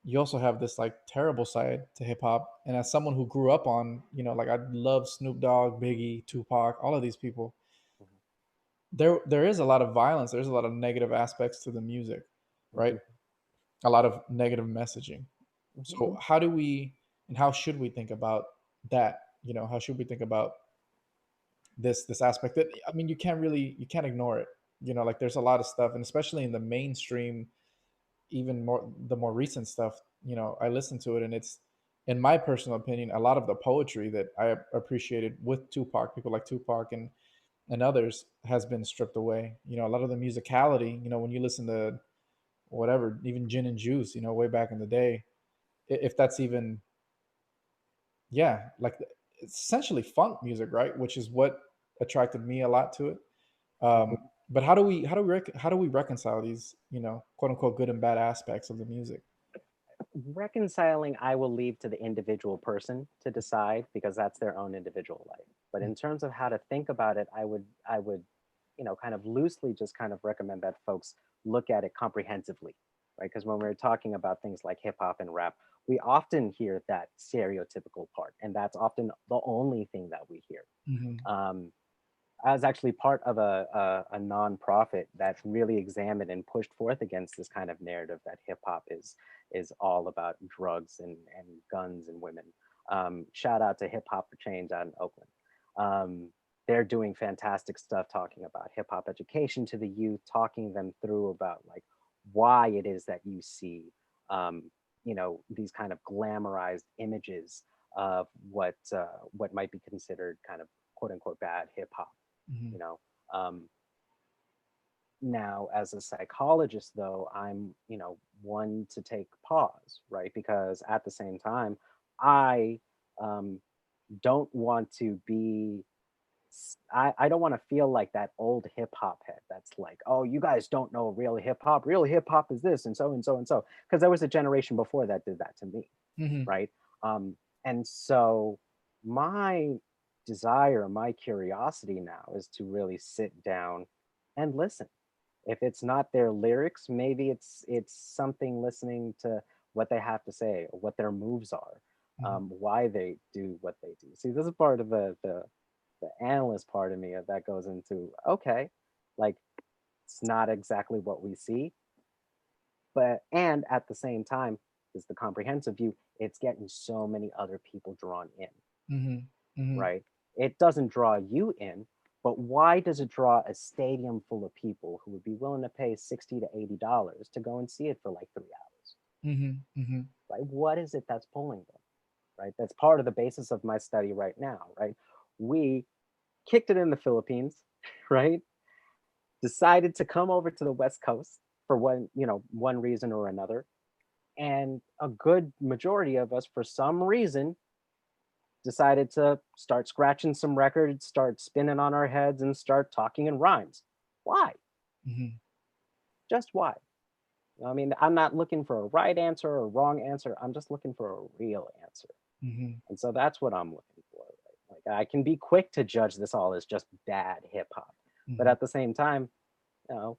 you also have this like terrible side to hip hop. And as someone who grew up on, like I love Snoop Dogg, Biggie, Tupac, all of these people, there is a lot of violence. There's a lot of negative aspects to the music, right? Mhm. A lot of negative messaging. Mhm. So how do we and how should we think about that? You know, how should we think about this aspect that, I mean, you can't ignore it. You know, like there's a lot of stuff, and especially in the mainstream, even more the more recent stuff, you know, I listen to it and it's, in my personal opinion, a lot of the poetry that I appreciated with Tupac, people like Tupac and others, has been stripped away. You know, a lot of the musicality, you know, when you listen to whatever, even Gin and Juice, you know, way back in the day, if that's even, yeah, like it's essentially funk music, right? Which is what attracted me a lot to it. Mhm. But how do we reconcile these, you know, quote unquote good and bad aspects of the music? Reconciling, I will leave to the individual person to decide because that's their own individual life. But in terms of how to think about it, I would, kind of loosely just kind of recommend that folks look at it comprehensively, right? Because when we're talking about things like hip hop and rap, we often hear that stereotypical part, and that's often the only thing that we hear. Mhm, Um, I was actually part of a nonprofit that really examined and pushed forth against this kind of narrative that hip hop is all about drugs and guns and women. Shout out to Hip Hop for Change out in Oakland. Um, they're doing fantastic stuff talking about hip hop education to the youth, talking them through about like why it is that you see um, these kind of glamorized images of what might be considered kind of quote unquote bad hip hop mhm, you know um, Now as a psychologist though, I'm one to take pause, right? Because at the same time I um, don't want to be I don't want to feel like that old hip hop head that's like, oh, you guys don't know real hip hop. Real hip hop is this and so and so and so. Because there was a generation before that did that to me, mhm, right? And so my desire, my curiosity now is to really sit down and listen. If it's not their lyrics, maybe it's something listening to what they have to say or what their moves are, mhm, why they do what they do. See, this is part of the analyst part of me that goes into okay, like it's not exactly what we see, but and at the same time is the comprehensive view. It's getting so many other people drawn in, mhm, mhm, right? It doesn't draw you in, but why does it draw a stadium full of people who would be willing to pay $60 to $80 to go and see it for like 3 hours? mhm, mhm, Right? What is it that's pulling them? Right? That's part of the basis of my study right now. Right? We kicked it in the Philippines, right? Decided to come over to the West Coast for one reason or another, and a good majority of us, for some reason, decided to start scratching some records, start spinning on our heads, and start talking in rhymes. Why? mhm, Just why? I mean, I'm not looking for a right answer or a wrong answer. I'm just looking for a real answer. mhm, And so that's what I'm looking for. Right? Like I can be quick to judge this all as just bad hip hop, but mhm, at the same time, you know,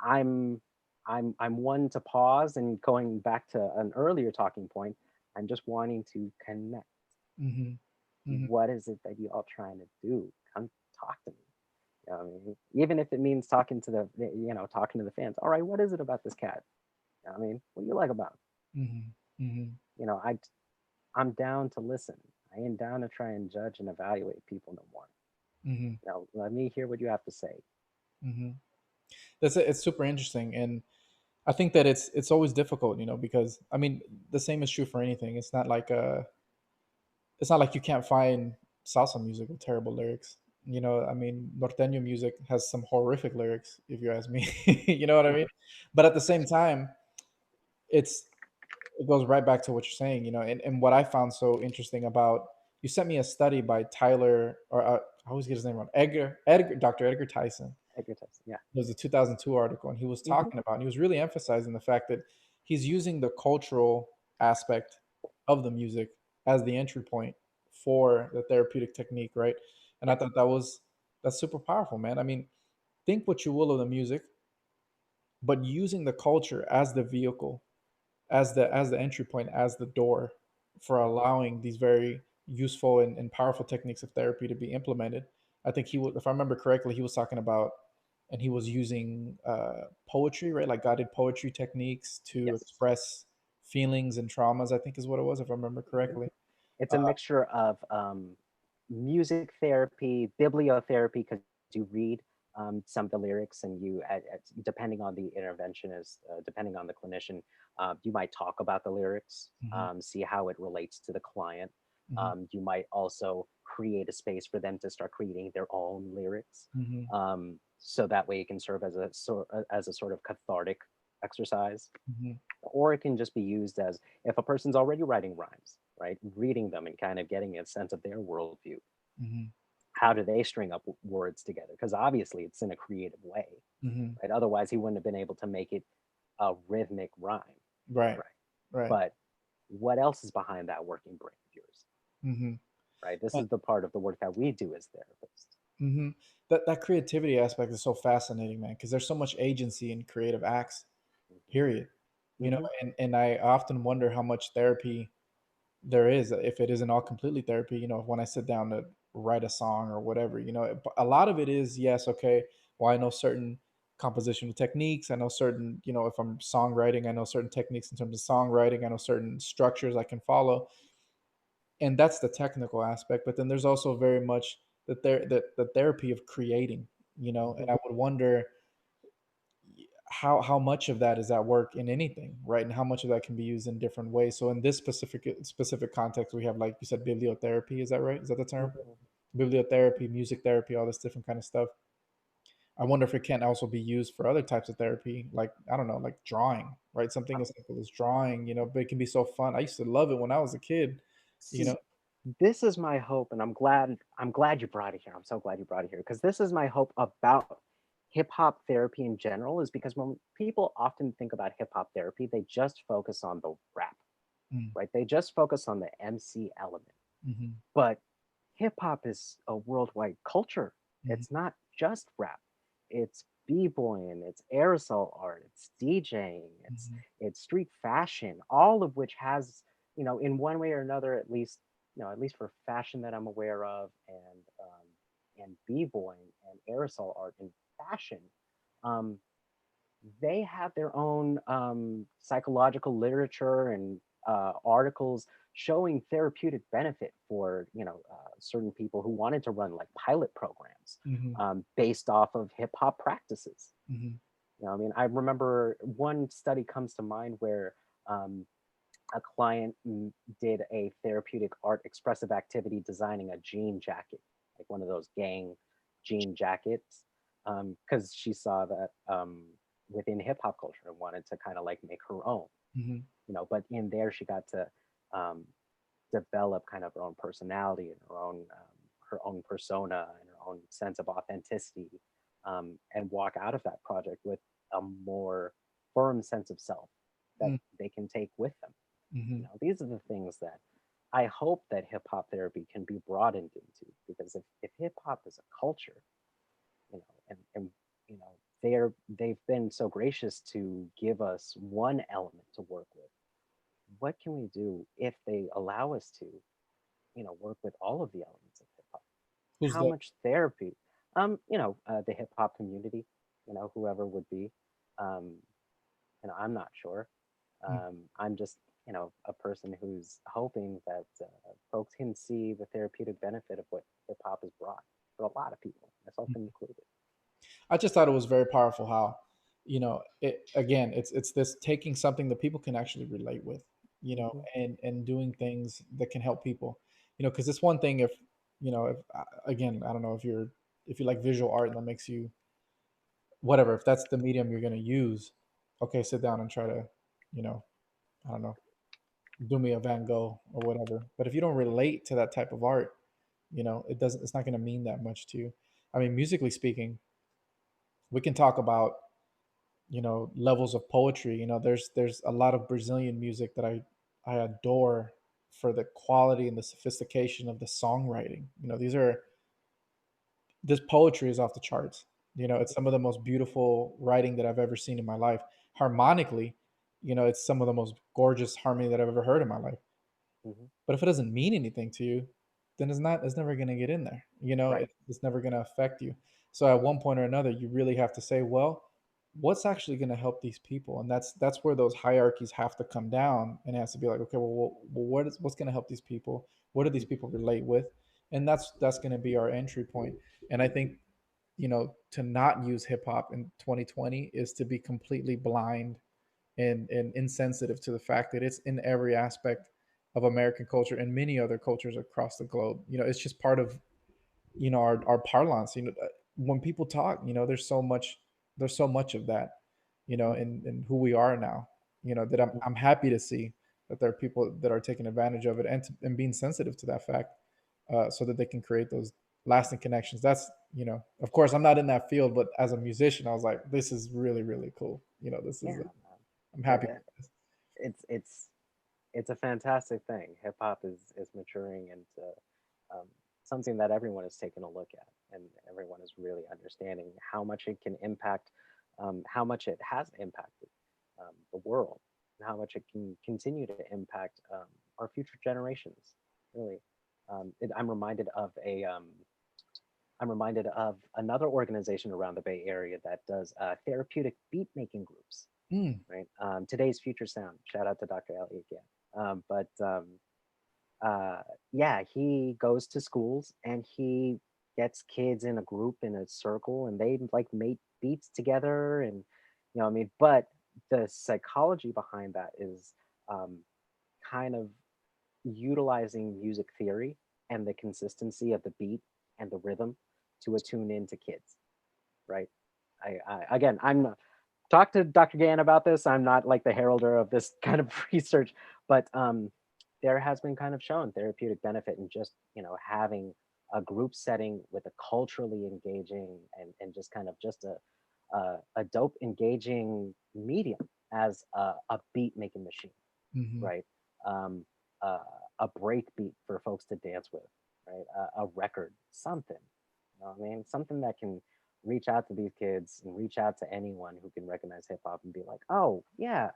I'm I'm one to pause and going back to an earlier talking point. I'm just wanting to connect. mhm, mhm, What is it that you all trying to do? Come talk to me. You know what I mean, even if it means talking to talking to the fans. All right, what is it about this cat? You know what I mean, what do you like about him? mhm, mhm, You know, I'm down to listen. I ain't down to try and judge and evaluate people no more. mhm, Let me hear what you have to say. mhm. It's super interesting, and I think that it's always difficult, you know, because I mean, the same is true for anything. It's not like you can't find salsa music with terrible lyrics. You know, I mean, norteño music has some horrific lyrics, if you ask me. You know what I mean? Mhm. But at the same time, it's it goes right back to what you're saying, you know, and what I found so interesting about, you sent me a study by Tyler, or I always get his name wrong, Dr. Edgar Tyson. Edgar Tyson, yeah. It was a 2002 article, and he was Hmm. talking about, and he was really emphasizing the fact that he's using the cultural aspect of the music as the entry point for the therapeutic technique, right? And I Yep. thought that's super powerful, man. I mean, think what you will of the music, but using the culture as the vehicle, as the entry point, as the door for allowing these very useful and powerful techniques of therapy to be implemented. I think he would, if I remember correctly, he was talking about, and he was using poetry, right? Like guided poetry techniques to Yes. express feelings and traumas, I think is what it was, if I remember Mhm. correctly. It's Uh, a mixture of music therapy, bibliotherapy, because you read some of the lyrics and depending on the interventionist, depending on the clinician, you might talk about the lyrics, mhm, see how it relates to the client. mhm, You might also create a space for them to start creating their own lyrics. mhm, So that way it can serve as a sort of cathartic exercise, mhm, or it can just be used as if a person's already writing rhymes, right? Reading them and kind of getting a sense of their worldview. mhm, How do they string up words together? Because obviously it's in a creative way, mhm. right? Otherwise, he wouldn't have been able to make it a rhythmic rhyme, Right, right? right. But what else is behind that working brain of yours, Mhm. right? This Uh, is the part of the work that we do as therapists. mhm. That creativity aspect is so fascinating, man, because there's so much agency in creative acts, period. You know, Hmm. and I often wonder how much therapy there is, if it isn't all completely therapy, when I sit down to write a song or whatever, a lot of it is, yes, okay, well, I know certain compositional techniques. I know certain, if I'm songwriting, I know certain techniques in terms of songwriting. I know certain structures I can follow. And that's the technical aspect. But then there's also very much the therapy of creating, Hmm. and I would wonder how much of that is at work in anything, right? And how much of that can be used in different ways. So in this specific context, we have, like you said, bibliotherapy. Is that right? Is that the term? Hmm. Bibliotherapy, music therapy, all this different kind of stuff. I wonder if it can also be used for other types of therapy, like, I don't know, like drawing, right? Something as simple as drawing, but it can be so fun. I used to love it when I was a kid, you know. See, this is my hope, and I'm glad you brought it here. I'm so glad you brought it here because this is my hope about hip hop therapy in general. Is because when people often think about hip hop therapy, they just focus on the rap, Mm, right? They just focus on the MC element. mhm, But hip hop is a worldwide culture. mhm, It's not just rap. It's b-boying, it's aerosol art, it's DJing, mhm, it's street fashion, all of which has, in one way or another, at least for fashion that I'm aware of, and b-boying and aerosol art and fashion, um, they have their own psychological literature and articles showing therapeutic benefit for certain people who wanted to run like pilot programs mhm, based off of hip hop practices. mhm, I mean, I remember one study comes to mind where um, a client did a therapeutic art expressive activity designing a jean jacket, like one of those gang jean jackets, because she saw that within hip hop culture and wanted to kind of like make her own, mhm, but in there she got to um, develop kind of her own personality and her own persona and her own sense of authenticity, and walk out of that project with a more firm sense of self that mm, they can take with them. mhm, These are the things that I hope that hip hop therapy can be broadened into, because if hip hop is a culture, and they've been so gracious to give us one element to work with. What can we do if they allow us to, work with all of the elements of hip hop? who's How that? much therapy? The hip hop community, whoever would be. Um, I'm not sure. Mm, I'm just, a person who's hoping that folks can see the therapeutic benefit of what hip hop has brought for a lot of people, myself mm. included. I just thought it was very powerful how, it again, it's this taking something that people can actually relate with, Hmm. and doing things that can help people, because it's one thing if, if again, I don't know if you like visual art and that makes you whatever, if that's the medium you're going to use, okay, sit down and try to, you know, I don't know, do me a Van Gogh or whatever. But if you don't relate to that type of art, it's not going to mean that much to you. I mean, musically speaking, we can talk about, levels of poetry. There's a lot of Brazilian music that I adore for the quality and the sophistication of the songwriting. This poetry is off the charts. It's some of the most beautiful writing that I've ever seen in my life. Harmonically, it's some of the most gorgeous harmony that I've ever heard in my life. Hmm. But if it doesn't mean anything to you, then it's never going to get in there. Right. It's never going to affect you. So at one point or another, you really have to say, well, what's actually going to help these people? And that's where those hierarchies have to come down, and it has to be like, okay, well what's going to help these people? What do these people relate with? And that's going to be our entry point. And I think, to not use hip hop in 2020 is to be completely blind and insensitive to the fact that it's in every aspect of American culture and many other cultures across the globe. It's just part of, our parlance. When people talk, there's so much of that, in who we are now. That I'm happy to see that there are people that are taking advantage of it, and being sensitive to that fact, so that they can create those lasting connections. That's, of course, I'm not in that field, but as a musician, I was like, this is really, really cool. This Yeah, is, man. I'm It, happy it, with this. it's it's a fantastic thing. Hip hop is maturing into um, something that everyone is taking a look at, and everyone is really understanding how much it can impact, how much it has impacted the world, and how much it can continue to impact our future generations. Really, I'm reminded of I'm reminded of another organization around the Bay Area that does therapeutic beat making groups. Mm, Right, today's Future Sound. Shout out to Dr. Elliot again. But uh, yeah, he goes to schools and he gets kids in a group in a circle, and they like make beats together, and what I mean. But the psychology behind that is um, kind of utilizing music theory and the consistency of the beat and the rhythm to attune into kids, right? I again, I'm not, talk to Dr. Gann about this. I'm not like the heralder of this kind of research, but there has been kind of shown therapeutic benefit in just having a group setting with a culturally engaging and just kind of just a dope engaging medium as a beat making machine, mhm, right? Um, uh, a break beat for folks to dance with, right? A record, something. I mean, something that can reach out to these kids and reach out to anyone who can recognize hip hop and be like, oh yeah,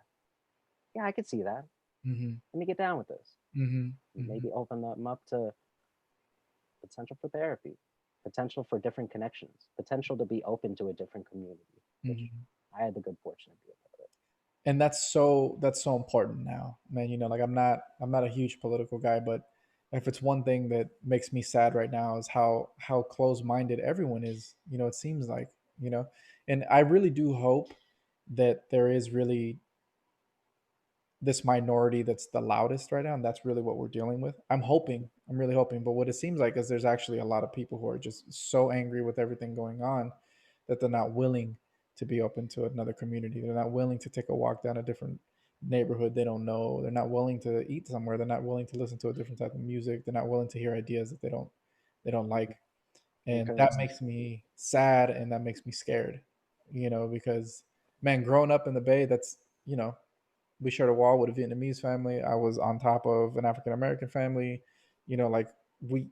yeah, I could see that. mhm, Let me get down with this. mhm, mhm, Maybe open them up to potential for therapy, potential for different connections, potential to be open to a different community, which mhm. I had the good fortune to be a part of. And that's so important now, man. Like, I'm not a huge political guy, but if it's one thing that makes me sad right now is how close-minded everyone is. It seems like, you know and I really do hope that there is really this minority that's the loudest right now, and that's really what we're dealing with. I'm really hoping, but what it seems like is there's actually a lot of people who are just so angry with everything going on that they're not willing to be open to another community. They're not willing to take a walk down a different neighborhood they don't know. They're not willing to eat somewhere. They're not willing to listen to a different type of music. They're not willing to hear ideas that they don't like. And that Because makes me sad, and that makes me scared, because, man, growing up in the Bay, that's, we shared a wall with a Vietnamese family. I was on top of an African American family. Like, we,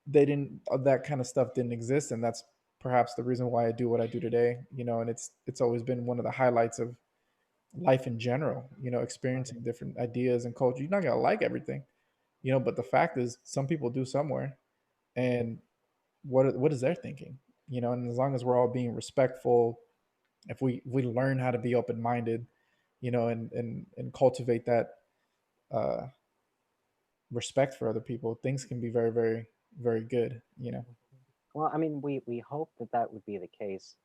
they didn't, that kind of stuff didn't exist, and that's perhaps the reason why I do what I do today. And it's always been one of the highlights of life in general. Experiencing different ideas and culture. You're not gonna like everything, but the fact is, some people do somewhere, and what is their thinking? And as long as we're all being respectful, if we learn how to be open minded, and cultivate that uh, respect for other people, things can be very, very, very good. well, I mean, we hope that that would be the case.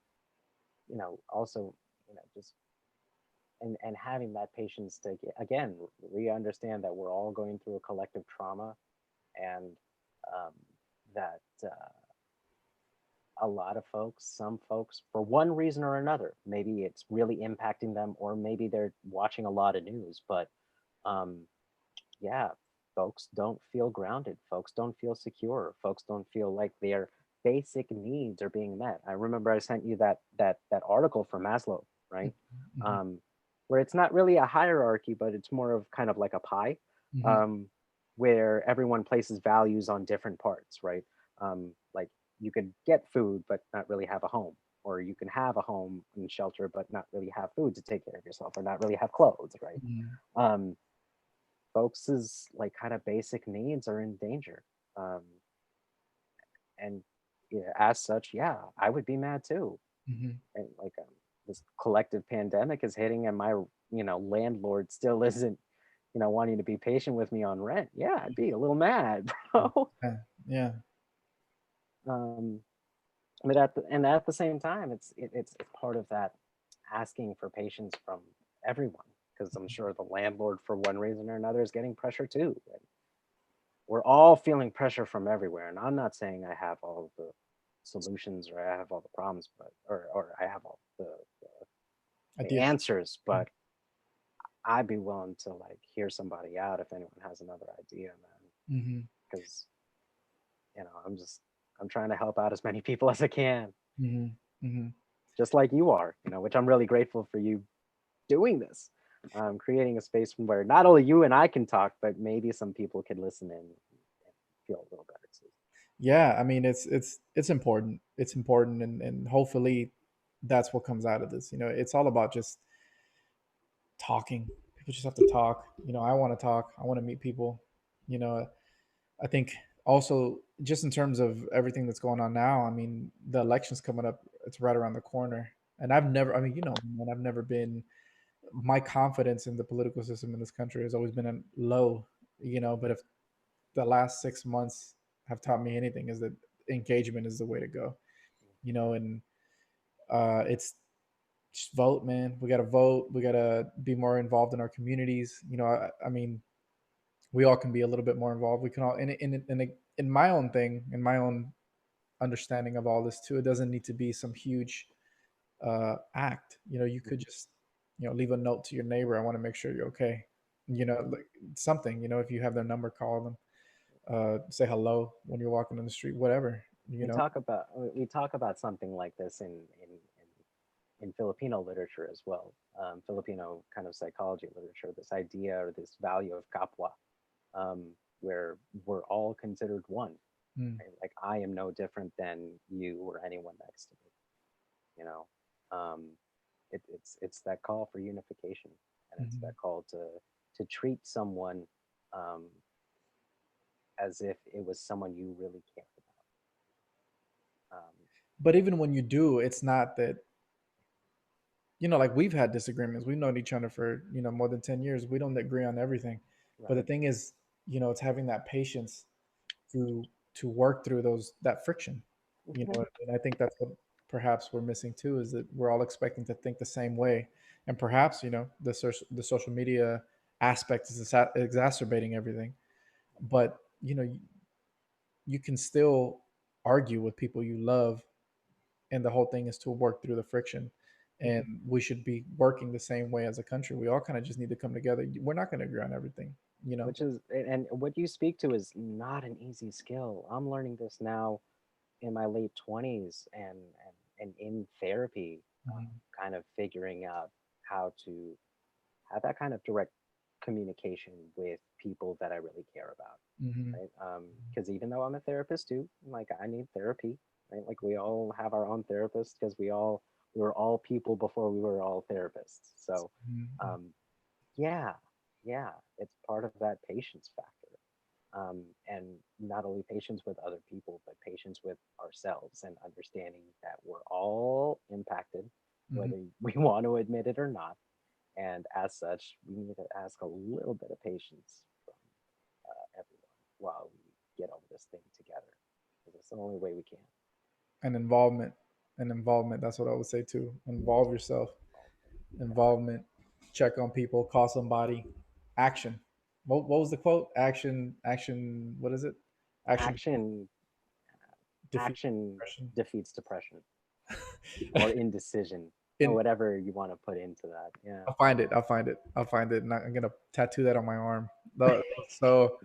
Also, just and having that patience to again re-understand that we're all going through a collective trauma, and um, that a lot of folks, some folks, for one reason or another, maybe it's really impacting them, or maybe they're watching a lot of news, but um, yeah, folks don't feel grounded. Folks don't feel secure. Folks don't feel like their basic needs are being met. I remember I sent you that article from Maslow, right? Hmm. Um, where it's not really a hierarchy, but it's more of kind of like a pie, Hmm. um, where everyone places values on different parts, right? Like you could get food but not really have a home, or you can have a home and shelter but not really have food to take care of yourself, or not really have clothes, right? Hmm. Um, Folks's like kind of basic needs are in danger, um, and yeah, as such, yeah, I would be mad too. Hmm. And like this collective pandemic is hitting, and my landlord still isn't wanting to be patient with me on rent. Yeah, I'd be a little mad, bro. Yeah, yeah. um but at the same time, it's part of that asking for patience from everyone, because I'm sure the landlord, for one reason or another, is getting pressure too. And we're all feeling pressure from everywhere, and I'm not saying I have all the solutions, or I have all the problems, but or I have all the Ideas. answers, but I'd be willing to like hear somebody out if anyone has another idea, man. Hmm. Because I'm trying to help out as many people as I can, Hmm. Hmm. just like you are, which I'm really grateful for you doing this. Creating a space where not only you and I can talk, but maybe some people could listen in and feel a little better too. Yeah, I mean, it's important. It's important, and hopefully, that's what comes out of this. It's all about just talking. People just have to talk. I want to talk. I want to meet people. You know, I think also just in terms of everything that's going on now. I mean, the election's coming up. It's right around the corner, and I've never. I mean, man, I've never been. My confidence in the political system in this country has always been low. But if the last 6 months have taught me anything, is that engagement is the way to go. And it's just vote, man. We got to vote. We got to be more involved in our communities. I mean, we all can be a little bit more involved. We can all in my own thing, in my own understanding of all this too. It doesn't need to be some huge act. You could just leave a note to your neighbor. I want to make sure you're okay. Like something. If you have their number, call them. Say hello when you're walking in the street. Whatever. We talk about something like this in Filipino literature as well. Filipino kind of psychology literature. This idea or this value of kapwa, where we're all considered one. Mm, Right? Like I am no different than you or anyone next to me. You know, um, it's that call for unification, and it's mhm. that call to treat someone um, as if it was someone you really care about. But even when you do, it's not that like we've had disagreements. We've known each other for more than 10 years. We don't agree on everything, but the Right. thing is, it's having that patience to work through that friction. And I think that's what perhaps we're missing too, is that we're all expecting to think the same way, and perhaps the social media aspect is exacerbating everything. But you can still argue with people you love, and the whole thing is to work through the friction. And we should be working the same way as a country. We all kind of just need to come together. We're not going to agree on everything, you know. Which is, and what you speak to is not an easy skill. I'm learning this now in my late 20s, and in therapy, Mhm. kind of figuring out how to have that kind of direct communication with people that I really care about, Mhm. right? Because even though I'm a therapist too, like I need therapy, right? Like we all have our own therapists, because we were all people before we were all therapists. So Mhm. um, yeah, yeah, it's part of that patience factor. And not only patience with other people, but patience with ourselves, and understanding that we're all impacted, Mhm. whether we want to admit it or not. And as such, we need to ask a little bit of patience from everyone while we get over this thing together, because it's the only way we can. And involvement, that's what I would say too. Involve yourself. Yeah. Involvement. Check on people. Call somebody. Action. What was the quote? Action. What is it? Action Action, defeat action depression. defeats depression, or indecision, or In whatever you want to put into that. Yeah. I'll find it. I'll find it. I'll find it. And I'm gonna tattoo that on my arm. So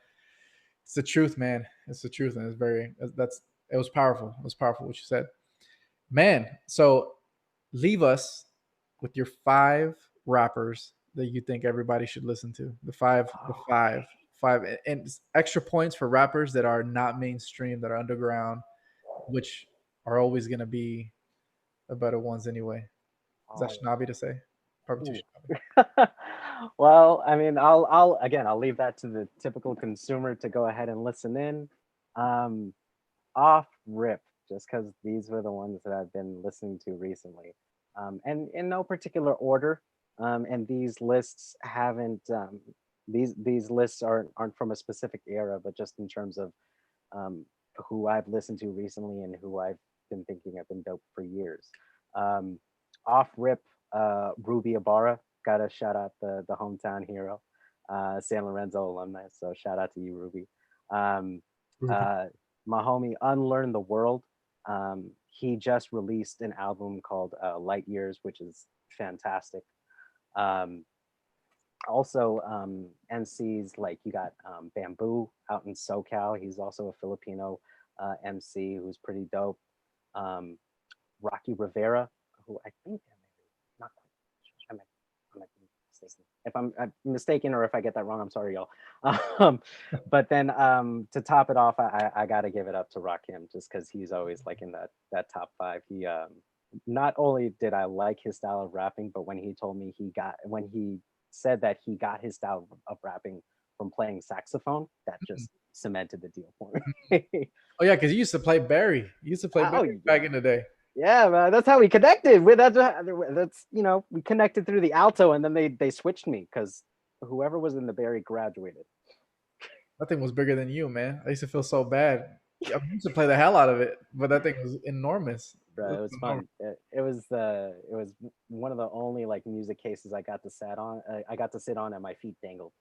it's the truth, man. It's the truth, and that's it was powerful. It was powerful what you said, man. So leave us with your 5 rappers that you think everybody should listen to. The Oh, five, and extra points for rappers that are not mainstream, that are underground, which are always gonna be the better ones anyway. Is that oh. snobby to say? Probably too Ooh. snobby. Well, I mean, I'll leave that to the typical consumer to go ahead and listen in. Off rip, just because these were the ones that I've been listening to recently. and in no particular order. And these lists haven't these lists aren't from a specific era, but just in terms of um, who I've listened to recently and who I've been thinking have been dope for years. Um, Off rip, Ruby Ibarra, gotta shout out the hometown hero, San Lorenzo alumni. So shout out to you, Ruby. Um, Ruby. uh, my homie Unlearn the World. He just released an album called Light Years, which is fantastic. Um, Also, MCs like you got Bamboo out in SoCal. He's also a Filipino MC who's pretty dope. Um, Rocky Rivera, who I think not quite. I might be mistaken. If I'm mistaken or if I get that wrong, I'm sorry, y'all. Um, but then to top it off, I got to give it up to Rakim just because he's always like in that top five. He not only did I like his style of rapping, but when he told me when he said that he got his style of rapping from playing saxophone, that Mm, just cemented the deal for mhm. me. Oh yeah, because you used to play Barry. You used to play Oh Barry back yeah, in the day. yeah, man. That's how we connected. With that's we connected through the alto, and then they switched me because whoever was in the Barry graduated. That thing was bigger than you, man. I used to feel so bad. I used to play the hell out of it, but that thing was enormous. It Bro, was it was enormous. fun. It was one of the only like music cases I got to sit on. I got to sit on, and my feet dangled.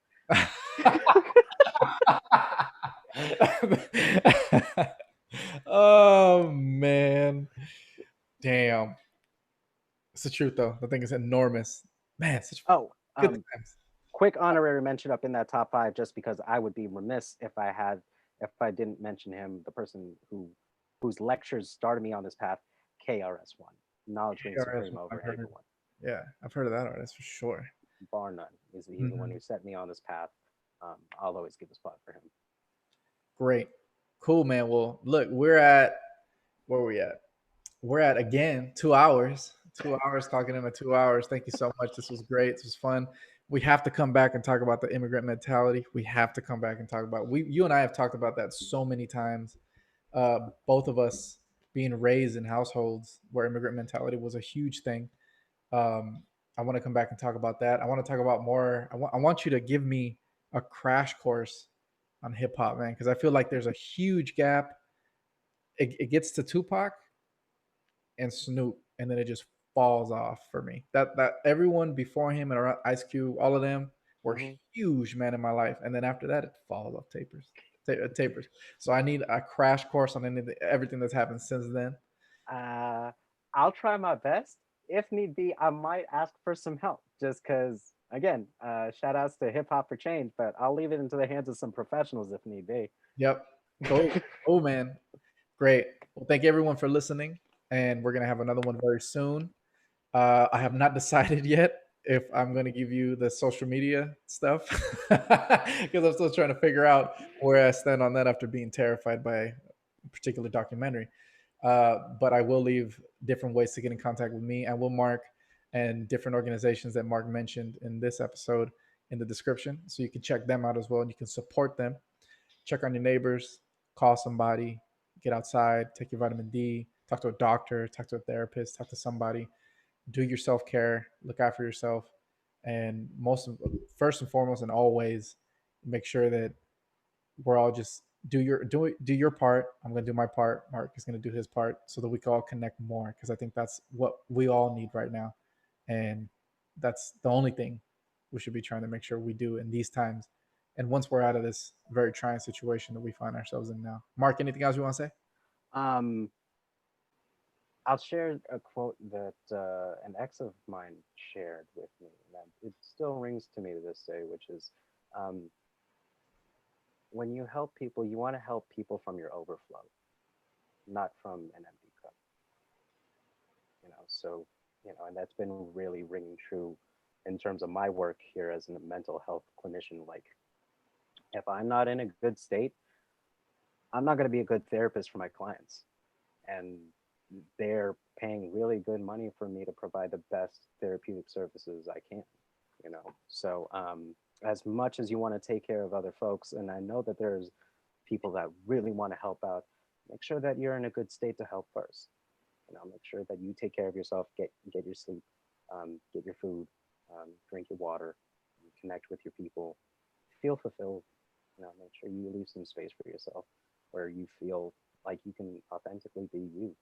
Oh man, damn. It's the truth though. The thing is enormous. Man, such Oh, good times. quick honorary mention up in that top five, just because I would be remiss if I didn't mention him, the person whose lectures started me on this path, KRS-One, Knowledge Reigns KRS, Supreme over I've heard. Everyone, Yeah, I've heard of that artist for sure. bar none. He's the one Mhm. who set me on this path. I'll always give a spot for him. Great, cool, man. Well, look, we're at where are we at? We're at again 2 hours. 2 hours talking in 2 hours. Thank you so much. This was great. This was fun. We have to come back and talk about the immigrant mentality. We have to come back and talk about you and I have talked about that so many times. Both of us being raised in households where immigrant mentality was a huge thing. Um, I want to come back and talk about that. I want to talk about more. I want you to give me a crash course on hip hop, man, because I feel like there's a huge gap. It gets to Tupac and Snoop, and then it just falls off for me. That everyone before him and around Ice Cube, all of them were Hmm. huge, man, in my life, and then after that, it falls off tapers. So I need a crash course on everything that's happened since then. Uh, I'll try my best. If need be, I might ask for some help, just because. Again, shout outs to Hip Hop for Change, but I'll leave it into the hands of some professionals if need be. Yep. Cool. Oh man. Great. Well, thank you everyone for listening, and we're gonna have another one very soon. I have not decided yet if I'm going to give you the social media stuff because I'm still trying to figure out where I stand on that after being terrified by a particular documentary. But I will leave different ways to get in contact with me. I will mark and different organizations that Mark mentioned in this episode in the description, so you can check them out as well, and you can support them. Check on your neighbors, call somebody, get outside, take your vitamin D, talk to a doctor, talk to a therapist, talk to somebody, do your self care, look after yourself, and first and foremost, and always make sure that we're all just do your part. I'm gonna do my part. Mark is gonna do his part, so that we can all connect more. Because I think that's what we all need right now, and that's the only thing we should be trying to make sure we do in these times. And once we're out of this very trying situation that we find ourselves in now, Mark, anything else you want to say? Um, I'll share a quote that an ex of mine shared with me, and that it still rings to me to this day, which is um, when you help people, you want to help people from your overflow, not from an empty cup. So and that's been really ringing true in terms of my work here as a mental health clinician. Like, if I'm not in a good state, I'm not going to be a good therapist for my clients, and they're paying really good money for me to provide the best therapeutic services I can. So as much as you want to take care of other folks, and I know that there's people that really want to help out, make sure that you're in a good state to help first. Make sure that you take care of yourself, get your sleep, get your food, drink your water, connect with your people, feel fulfilled. Make sure you leave some space for yourself where you feel like you can authentically be you.